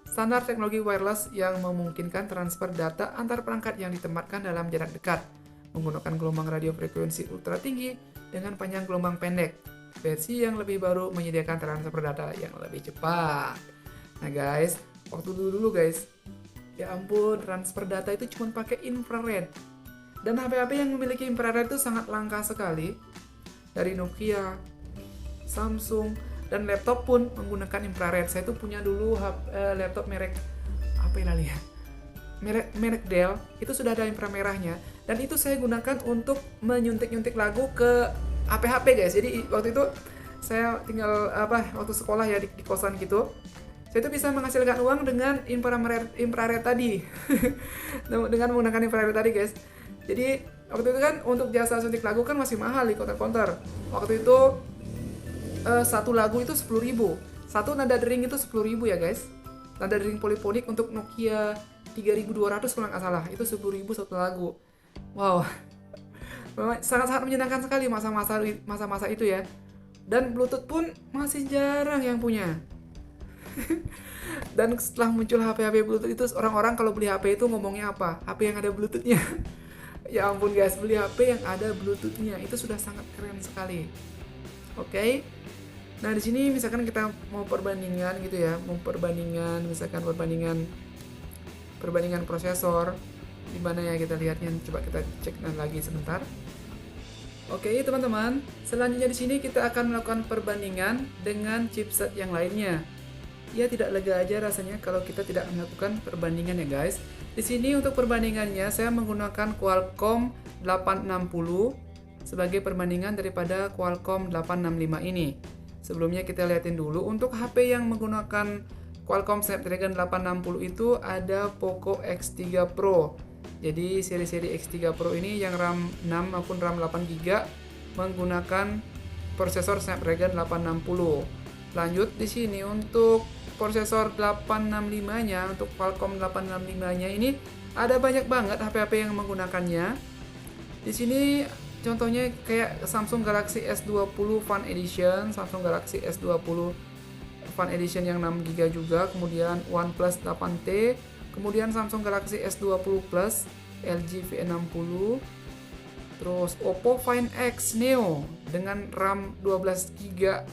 standar teknologi wireless yang memungkinkan transfer data antar perangkat yang ditempatkan dalam jarak dekat menggunakan gelombang radio frekuensi ultra tinggi dengan panjang gelombang pendek. Versi yang lebih baru menyediakan transfer data yang lebih cepat. Nah guys, waktu dulu guys, ya ampun, transfer data itu cuma pakai infrared. Dan HP-HP yang memiliki infrared itu sangat langka sekali. Dari Nokia, Samsung, dan laptop pun menggunakan infrared. Saya tuh punya dulu laptop merek apa ya? Merek Dell, itu sudah ada inframerahnya. Dan itu saya gunakan untuk menyuntik-nyuntik lagu ke HP guys. Jadi waktu itu saya tinggal waktu sekolah ya di kosan gitu. Saya itu bisa menghasilkan uang dengan infrared tadi. Dengan menggunakan infrared tadi guys. Jadi waktu itu kan untuk jasa suntik lagu kan masih mahal di counter. Waktu itu satu lagu itu 10.000. Satu nada dering itu 10.000 ya guys. Nada dering polifonik untuk Nokia 3200 kalau nggak salah. Itu 10.000 satu lagu. Wow. Sangat-sangat menyenangkan sekali masa-masa itu ya. Dan Bluetooth pun masih jarang yang punya. Dan setelah muncul HP Bluetooth itu, orang-orang kalau beli HP itu ngomongnya apa? HP yang ada Bluetooth-nya. Ya ampun guys, beli HP yang ada Bluetooth-nya itu sudah sangat keren sekali. Oke. Nah di sini misalkan kita mau perbandingan gitu ya, misalkan perbandingan prosesor. Di mana ya kita lihatnya? Coba kita cek lagi sebentar. Oke teman-teman, selanjutnya di sini kita akan melakukan perbandingan dengan chipset yang lainnya. Ya tidak lega aja rasanya kalau kita tidak melakukan perbandingan ya guys. Di sini untuk perbandingannya saya menggunakan Qualcomm 860 sebagai perbandingan daripada Qualcomm 865 ini. Sebelumnya kita lihatin dulu untuk HP yang menggunakan Qualcomm Snapdragon 860 itu ada Poco X3 Pro. Jadi seri-seri X3 Pro ini yang RAM 6 maupun RAM 8GB menggunakan prosesor Snapdragon 860. Lanjut di sini untuk prosesor 865-nya, untuk Qualcomm 865-nya ini ada banyak banget HP-HP yang menggunakannya. Di sini contohnya kayak Samsung Galaxy S20 Fan Edition, Samsung Galaxy S20 Fan Edition yang 6GB juga, kemudian OnePlus 8T, kemudian Samsung Galaxy S20 Plus, LG V60, terus Oppo Find X Neo dengan RAM 12GB,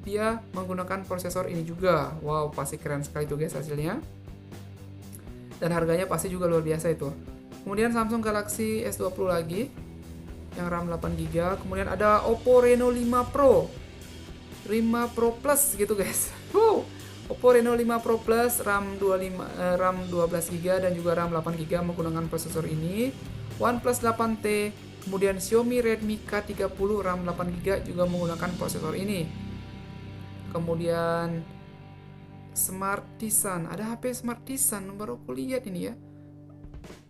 dia menggunakan prosesor ini juga. Wow, pasti keren sekali tuh guys hasilnya. Dan harganya pasti juga luar biasa itu. Kemudian Samsung Galaxy S20 lagi yang RAM 8GB. Kemudian ada Oppo Reno 5 Pro, 5 Pro Plus gitu guys. Wow. Oppo Reno 5 Pro Plus RAM 12GB dan juga RAM 8GB menggunakan prosesor ini. OnePlus 8T, kemudian Xiaomi Redmi K30 RAM 8GB juga menggunakan prosesor ini. Kemudian Smartisan, ada HP Smartisan baru aku lihat ini ya.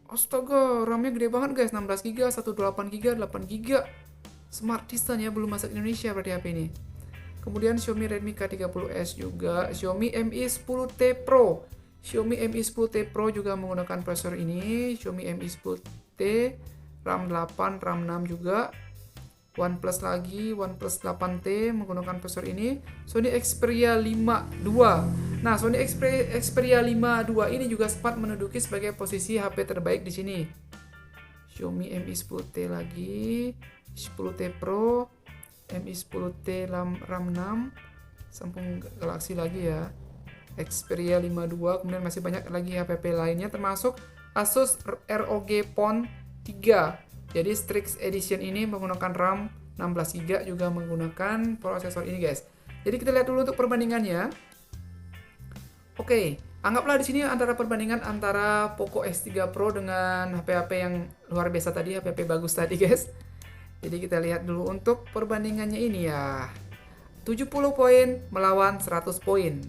Astaga, RAM-nya gede banget guys, 16GB, 128GB, 8GB. Smartisan ya, belum masuk Indonesia berarti HP ini. Kemudian Xiaomi Redmi K30s juga, Xiaomi Mi 10T Pro. Xiaomi Mi 10T Pro juga menggunakan prosesor ini, Xiaomi Mi 10T, RAM 8, RAM 6 juga. OnePlus lagi, OnePlus 8T menggunakan prosesor ini. Sony Xperia 5 II. Nah, Sony Xperia 5 II ini juga sempat menduduki sebagai posisi HP terbaik di sini. Xiaomi Mi 10T lagi, 10T Pro, Mi 10T RAM 6, Samsung Galaxy lagi ya. Xperia 5 II, kemudian masih banyak lagi HP lainnya termasuk Asus ROG Phone 3. Jadi Strix Edition ini menggunakan RAM 16GB juga menggunakan prosesor ini guys. Jadi kita lihat dulu untuk perbandingannya. Oke, anggaplah di sini perbandingan antara Poco X3 Pro dengan HP-HP yang luar biasa tadi, HP-HP bagus tadi guys. Jadi kita lihat dulu untuk perbandingannya ini ya. 70 poin melawan 100 poin.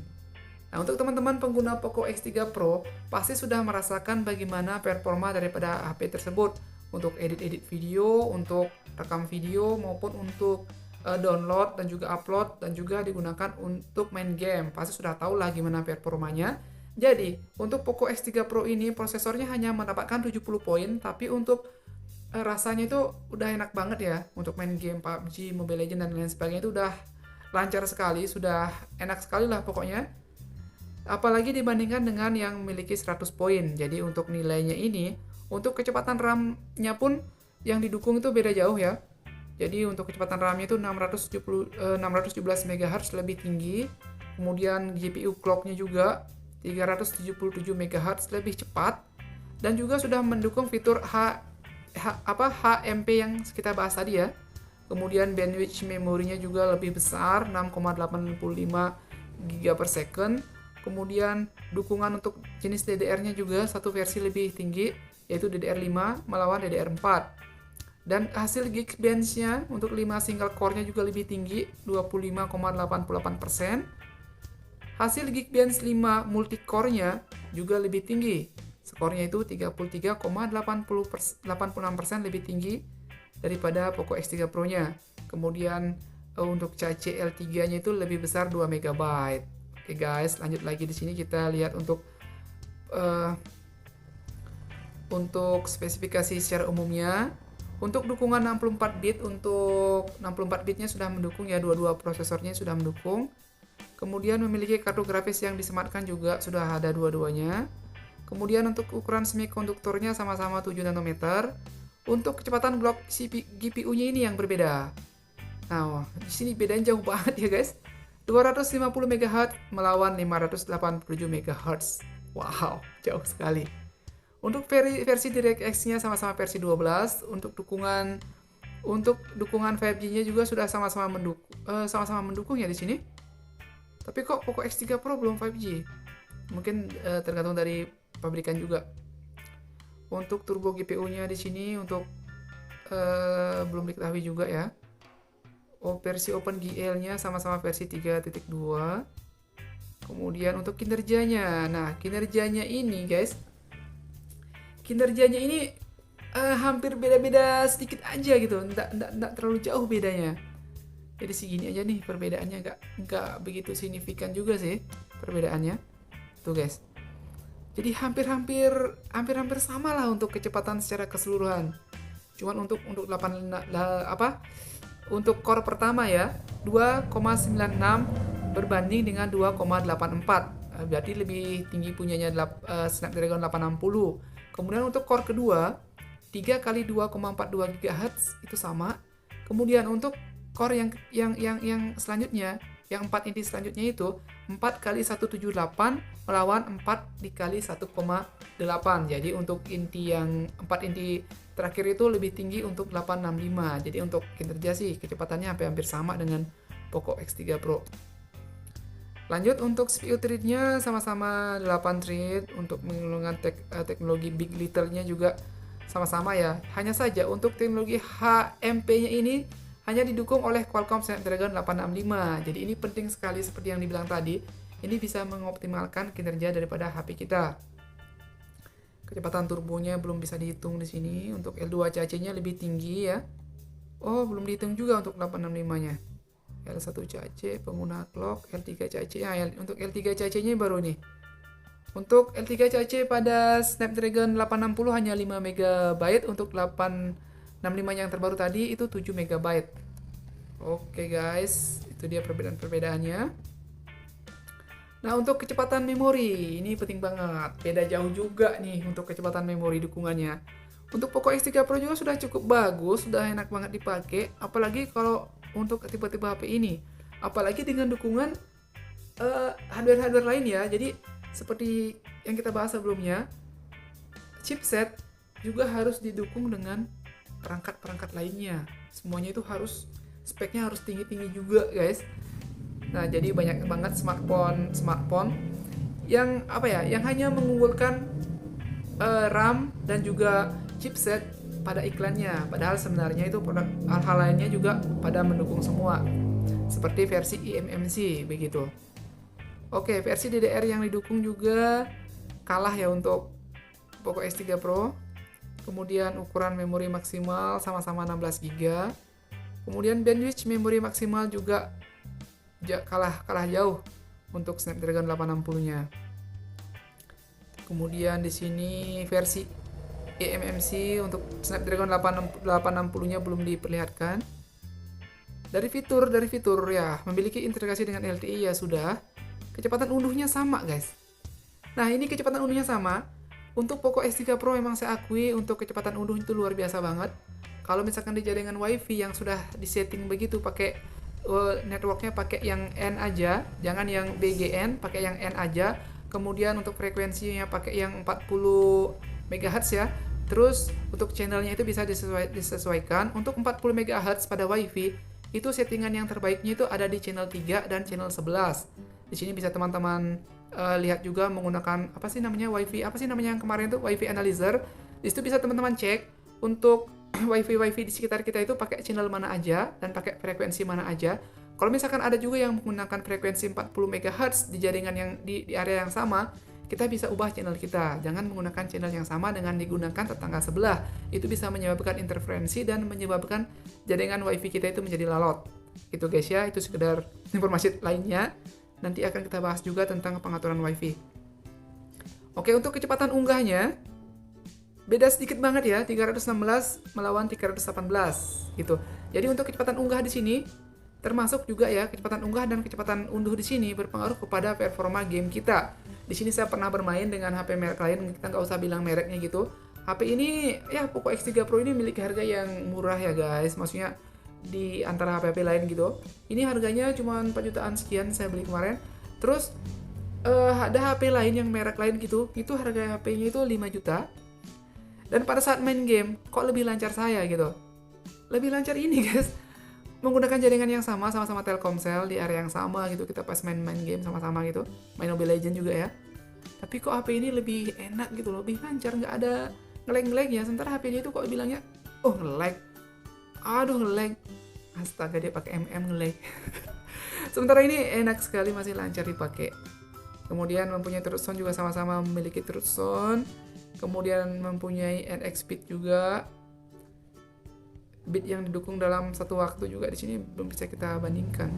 Nah, untuk teman-teman pengguna Poco X3 Pro pasti sudah merasakan bagaimana performa daripada HP tersebut. Untuk edit-edit video, untuk rekam video, maupun untuk download dan juga upload, dan juga digunakan untuk main game. Pasti sudah tahu lah gimana performanya. Jadi, untuk Poco X3 Pro ini prosesornya hanya mendapatkan 70 poin, tapi untuk rasanya itu udah enak banget ya. Untuk main game PUBG, Mobile Legends, dan lain sebagainya itu udah lancar sekali, sudah enak sekali lah pokoknya. Apalagi dibandingkan dengan yang memiliki 100 poin. Jadi, untuk nilainya ini, untuk kecepatan RAM-nya pun yang didukung itu beda jauh ya. Jadi untuk kecepatan RAM-nya itu 617 MHz lebih tinggi. Kemudian GPU clock-nya juga 377 MHz lebih cepat. Dan juga sudah mendukung fitur HMP yang kita bahas tadi ya. Kemudian bandwidth memorinya juga lebih besar, 6,85 GB per second. Kemudian dukungan untuk jenis DDR-nya juga satu versi lebih tinggi, yaitu DDR5 melawan DDR4. Dan hasil Geekbench-nya untuk 5 single core-nya juga lebih tinggi, 25,88%. Hasil Geekbench 5 multi-core-nya juga lebih tinggi. Skornya itu 33,86% lebih tinggi daripada Poco X3 Pro-nya. Kemudian untuk cache L3-nya itu lebih besar 2 MB. Oke guys, lanjut lagi di sini kita lihat untuk spesifikasi secara umumnya. Untuk dukungan 64 bit, untuk 64 bitnya sudah mendukung ya, dua-dua prosesornya sudah mendukung. Kemudian memiliki kartu grafis yang disematkan juga sudah ada dua-duanya. Kemudian untuk ukuran semikonduktornya sama-sama 7 nanometer. Untuk kecepatan clock GPU-nya ini yang berbeda. Nah, di sini bedanya jauh banget ya guys. 250 MHz melawan 587 MHz. Wow, jauh sekali. Untuk versi DirectX-nya sama-sama versi 12. Untuk dukungan 5G-nya juga sudah sama-sama mendukung ya di sini. Tapi kok Poco X3 Pro belum 5G? Mungkin tergantung dari pabrikan juga. Untuk turbo GPU-nya di sini belum diketahui juga ya. Versi OpenGL-nya sama-sama versi 3.2. Kemudian untuk kinerjanya. Nah, kinerjanya ini guys, hampir beda-beda sedikit aja gitu, nggak terlalu jauh bedanya. Jadi segini aja nih perbedaannya, nggak begitu signifikan juga sih perbedaannya. Tuh guys. Jadi hampir sama lah untuk kecepatan secara keseluruhan. Cuman untuk untuk core pertama ya 2,96 berbanding dengan 2,84. Berarti lebih tinggi punyanya Snapdragon 860. Kemudian untuk core kedua 3 kali 2,42 GHz itu sama. Kemudian untuk core yang selanjutnya, yang 4 inti selanjutnya itu 4 kali 178 melawan 4 dikali 1,8. Jadi untuk inti yang 4 inti terakhir itu lebih tinggi untuk 865. Jadi untuk kinerja sih kecepatannya hampir sama dengan Poco X3 Pro. Lanjut untuk CPU thread-nya sama-sama 8 thread. Untuk menggunakan teknologi Big Little-nya juga sama-sama ya. Hanya saja untuk teknologi HMP-nya ini hanya didukung oleh Qualcomm Snapdragon 865. Jadi ini penting sekali seperti yang dibilang tadi. Ini bisa mengoptimalkan kinerja daripada HP kita. Kecepatan turbonya belum bisa dihitung di sini. Untuk L2 CAC-nya lebih tinggi ya. Oh, belum dihitung juga untuk 865-nya. L1 CAC pengguna clock, L3 CAC. Nah, untuk L3 CAC-nya baru nih. Untuk L3 CAC pada Snapdragon 860 hanya 5 MB, untuk 865 yang terbaru tadi itu 7 MB. Oke guys, itu dia perbedaan-perbedaannya. Nah, untuk kecepatan memori, ini penting banget. Beda jauh juga nih untuk kecepatan memori dukungannya. Untuk Poco X3 Pro juga sudah cukup bagus, sudah enak banget dipakai. Apalagi kalau untuk tipe-tipe HP ini. Apalagi dengan dukungan hardware-hardware lain ya. Jadi, seperti yang kita bahas sebelumnya, chipset juga harus didukung dengan perangkat-perangkat lainnya. Semuanya itu speknya harus tinggi-tinggi juga, guys. Nah, jadi banyak banget smartphone yang yang hanya mengunggulkan RAM dan juga chipset pada iklannya, padahal sebenarnya itu produk hal-hal lainnya juga pada mendukung semua, seperti versi eMMC begitu. Oke, versi DDR yang didukung juga kalah ya untuk Poco X3 Pro. Kemudian ukuran memori maksimal sama-sama 16 GB. Kemudian bandwidth memori maksimal juga kalah jauh untuk Snapdragon 860-nya. Kemudian di sini versi eMMC untuk Snapdragon 860-nya belum diperlihatkan. Dari fitur ya, memiliki integrasi dengan LTE ya sudah. Kecepatan unduhnya sama, guys. Nah, ini kecepatan unduhnya sama. Untuk Poco X3 Pro memang saya akui untuk kecepatan unduh itu luar biasa banget. Kalau misalkan di jaringan WiFi yang sudah disetting begitu pakai networknya pakai yang N aja, jangan yang BGN, pakai yang N aja. Kemudian untuk frekuensinya pakai yang 40 MHz ya. Terus untuk channelnya itu bisa disesuaikan. Untuk 40 MHz pada WiFi itu settingan yang terbaiknya itu ada di channel 3 dan channel 11. Di sini bisa teman-teman lihat juga menggunakan WiFi yang kemarin itu WiFi Analyzer. Di situ bisa teman-teman cek untuk WiFi di sekitar kita itu pakai channel mana aja dan pakai frekuensi mana aja. Kalau misalkan ada juga yang menggunakan frekuensi 40 MHz di jaringan yang di area yang sama, kita bisa ubah channel kita. Jangan menggunakan channel yang sama dengan digunakan tetangga sebelah. Itu bisa menyebabkan interferensi dan menyebabkan jaringan WiFi kita itu menjadi lalot. Gitu guys ya, itu sekedar informasi lainnya. Nanti akan kita bahas juga tentang pengaturan WiFi. Oke, untuk kecepatan unggahnya beda sedikit banget ya, 316 melawan 318 gitu. Jadi untuk kecepatan unggah di sini termasuk juga ya, kecepatan unggah dan kecepatan unduh di sini berpengaruh kepada performa game kita. Di sini saya pernah bermain dengan HP merek lain, kita nggak usah bilang mereknya gitu. HP ini ya Poco X3 Pro ini milik harga yang murah ya guys, maksudnya di antara HP lain gitu. Ini harganya cuma 4 jutaan sekian saya beli kemarin. Terus ada HP lain yang merek lain gitu, itu harga HP-nya itu 5 juta. Dan pada saat main game kok lebih lancar saya gitu. Lebih lancar ini guys. Menggunakan jaringan yang sama-sama Telkomsel di area yang sama gitu, kita pas main game sama-sama gitu, main Mobile Legends juga ya. Tapi kok HP ini lebih enak gitu loh, lebih lancar, nggak ada ngelag ya. Sementara HP ini tuh kok bilangnya, oh ngelag, aduh ngelag, astaga dia pakai ngelag. Sementara ini enak sekali, masih lancar dipakai. Kemudian mempunyai through sound juga sama-sama memiliki through sound. Kemudian mempunyai NX speed juga. Bit yang didukung dalam satu waktu juga di sini belum bisa kita bandingkan.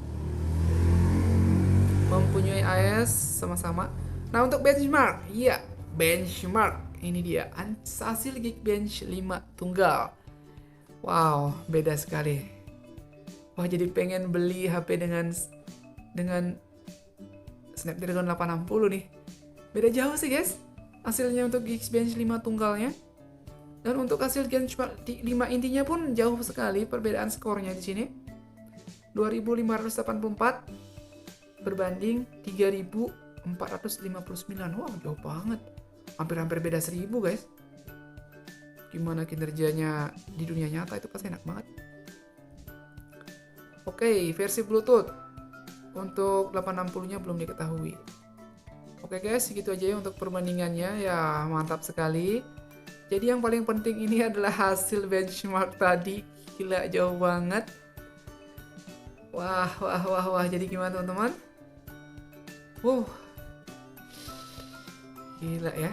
Mempunyai AES sama-sama. Nah, untuk benchmark, iya, benchmark ini dia hasil Geekbench 5 tunggal. Wow, beda sekali. Wah, jadi pengen beli HP dengan Snapdragon 860 nih. Beda jauh sih, guys. Hasilnya untuk Geekbench 5 tunggalnya. Dan untuk hasil benchmark 5 intinya pun jauh sekali perbedaan skornya di sini. 2584 berbanding 3459. Wah, jauh banget. Hampir-hampir beda 1000, guys. Gimana kinerjanya di dunia nyata itu pasti enak banget. Oke, versi Bluetooth untuk 860-nya belum diketahui. Oke guys, segitu aja ya untuk perbandingannya. Ya, mantap sekali. Jadi yang paling penting ini adalah hasil benchmark tadi. Gila, jauh banget. Wah. Jadi gimana teman-teman? Gila ya.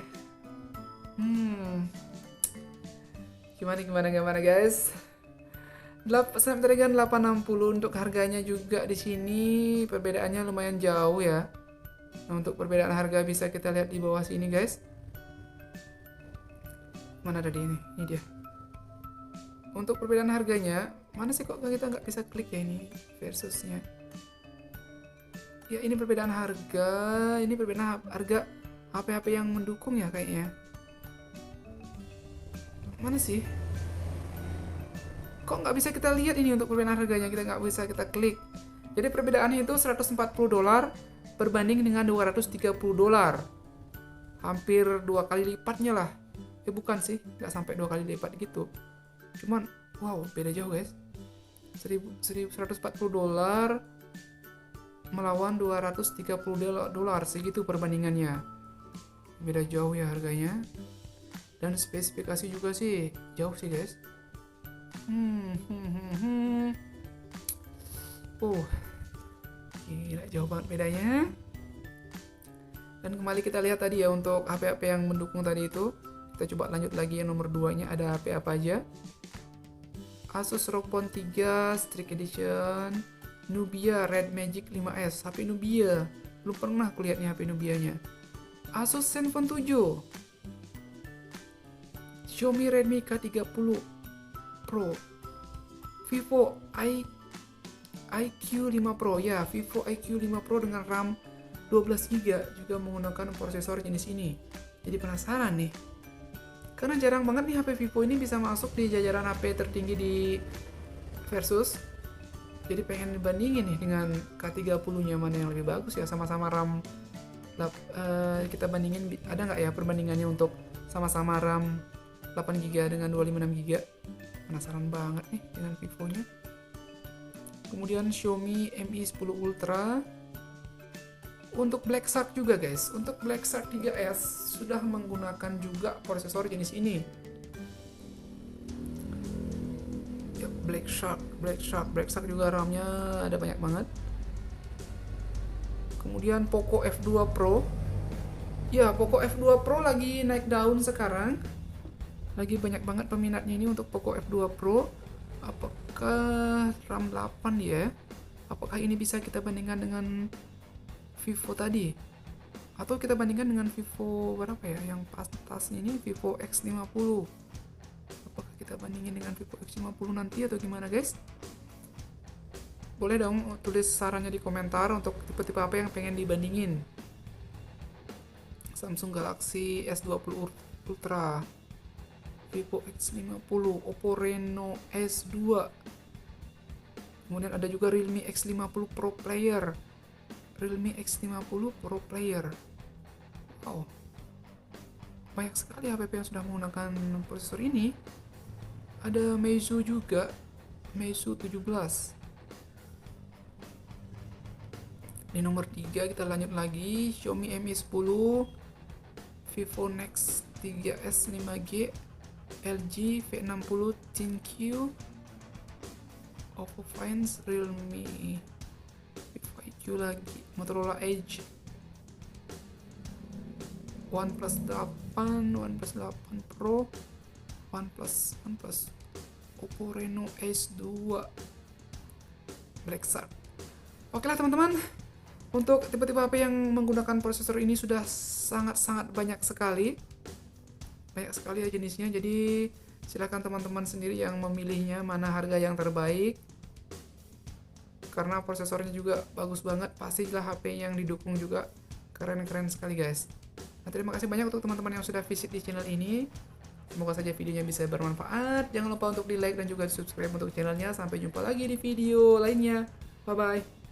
Gimana guys? Snapdragon 860 untuk harganya juga di sini perbedaannya lumayan jauh ya. Nah, untuk perbedaan harga bisa kita lihat di bawah sini guys. Mana tadi ini? Ini dia. Untuk perbedaan harganya, mana sih kok kita nggak bisa klik ya ini versusnya? Ya ini perbedaan harga, ini perbedaan harga HP-HP yang mendukung ya kayaknya. Mana sih? Kok nggak bisa kita lihat ini untuk perbedaan harganya? Kita nggak bisa kita klik. Jadi perbedaannya itu $140 berbanding dengan $230. Hampir 2 kali lipatnya lah. Bukan sih, nggak sampai 2 kali lipat gitu. Cuman, wow, beda jauh guys. $140 melawan $230, segitu perbandingannya. Beda jauh ya harganya. Dan spesifikasi juga sih jauh sih guys. Gila, jauh banget bedanya. Dan kembali kita lihat tadi ya untuk HP-HP yang mendukung tadi itu. Kita coba lanjut lagi yang nomor 2-nya ada HP apa aja. Asus ROG Phone 3 Strix Edition, Nubia Red Magic 5S, HP Nubia. Belum pernah aku lihat nih HP Nubia-nya. Asus Zenfone 7, Xiaomi Redmi K30 Pro, Vivo iQ5 Pro. Ya, Vivo iQ5 Pro dengan RAM 12GB juga menggunakan prosesor jenis ini. Jadi penasaran nih. Karena jarang banget nih HP Vivo ini bisa masuk di jajaran HP tertinggi di Versus. Jadi pengen dibandingin nih dengan K30-nya mana yang lebih bagus ya, sama-sama RAM. Kita bandingin, ada nggak ya perbandingannya untuk sama-sama RAM 8GB dengan 256GB. Penasaran banget nih dengan Vivo-nya. Kemudian Xiaomi Mi 10 Ultra. Untuk Black Shark juga guys, untuk Black Shark 3S sudah menggunakan juga prosesor jenis ini. Ya, Black Shark juga RAM-nya ada banyak banget. Kemudian Poco F2 Pro. Ya, Poco F2 Pro lagi naik daun sekarang. Lagi banyak banget peminatnya ini untuk Poco F2 Pro. Apakah RAM 8 ya? Apakah ini bisa kita bandingkan dengan Vivo tadi? Atau kita bandingkan dengan Vivo berapa ya? Yang atasnya ini Vivo X50. Apakah kita bandingin dengan Vivo X50 nanti atau gimana guys? Boleh dong tulis sarannya di komentar untuk tipe-tipe apa yang pengen dibandingin. Samsung Galaxy S20 Ultra, Vivo X50, Oppo Reno S2. Kemudian ada juga Realme X50 Pro Player. Realme X50 Pro Player. Wow, banyak sekali HP yang sudah menggunakan prosesor ini. Ada Meizu juga, Meizu 17. Di nomor 3 kita lanjut lagi, Xiaomi Mi 10, Vivo Nex 3S 5G, LG V60 ThinQ, Oppo Find, Realme, Vivo IQ lagi, Motorola Edge, OnePlus 8, OnePlus 8 Pro, OnePlus, Oppo Reno S2, Black Shark. Oke lah teman-teman, untuk tipe-tipe HP yang menggunakan prosesor ini sudah sangat-sangat banyak sekali ya jenisnya. Jadi silakan teman-teman sendiri yang memilihnya mana harga yang terbaik. Karena prosesornya juga bagus banget, pastilah HP yang didukung juga keren-keren sekali guys. Nah, terima kasih banyak untuk teman-teman yang sudah visit di channel ini. Semoga saja videonya bisa bermanfaat. Jangan lupa untuk di like dan juga di subscribe untuk channelnya. Sampai jumpa lagi di video lainnya. Bye bye.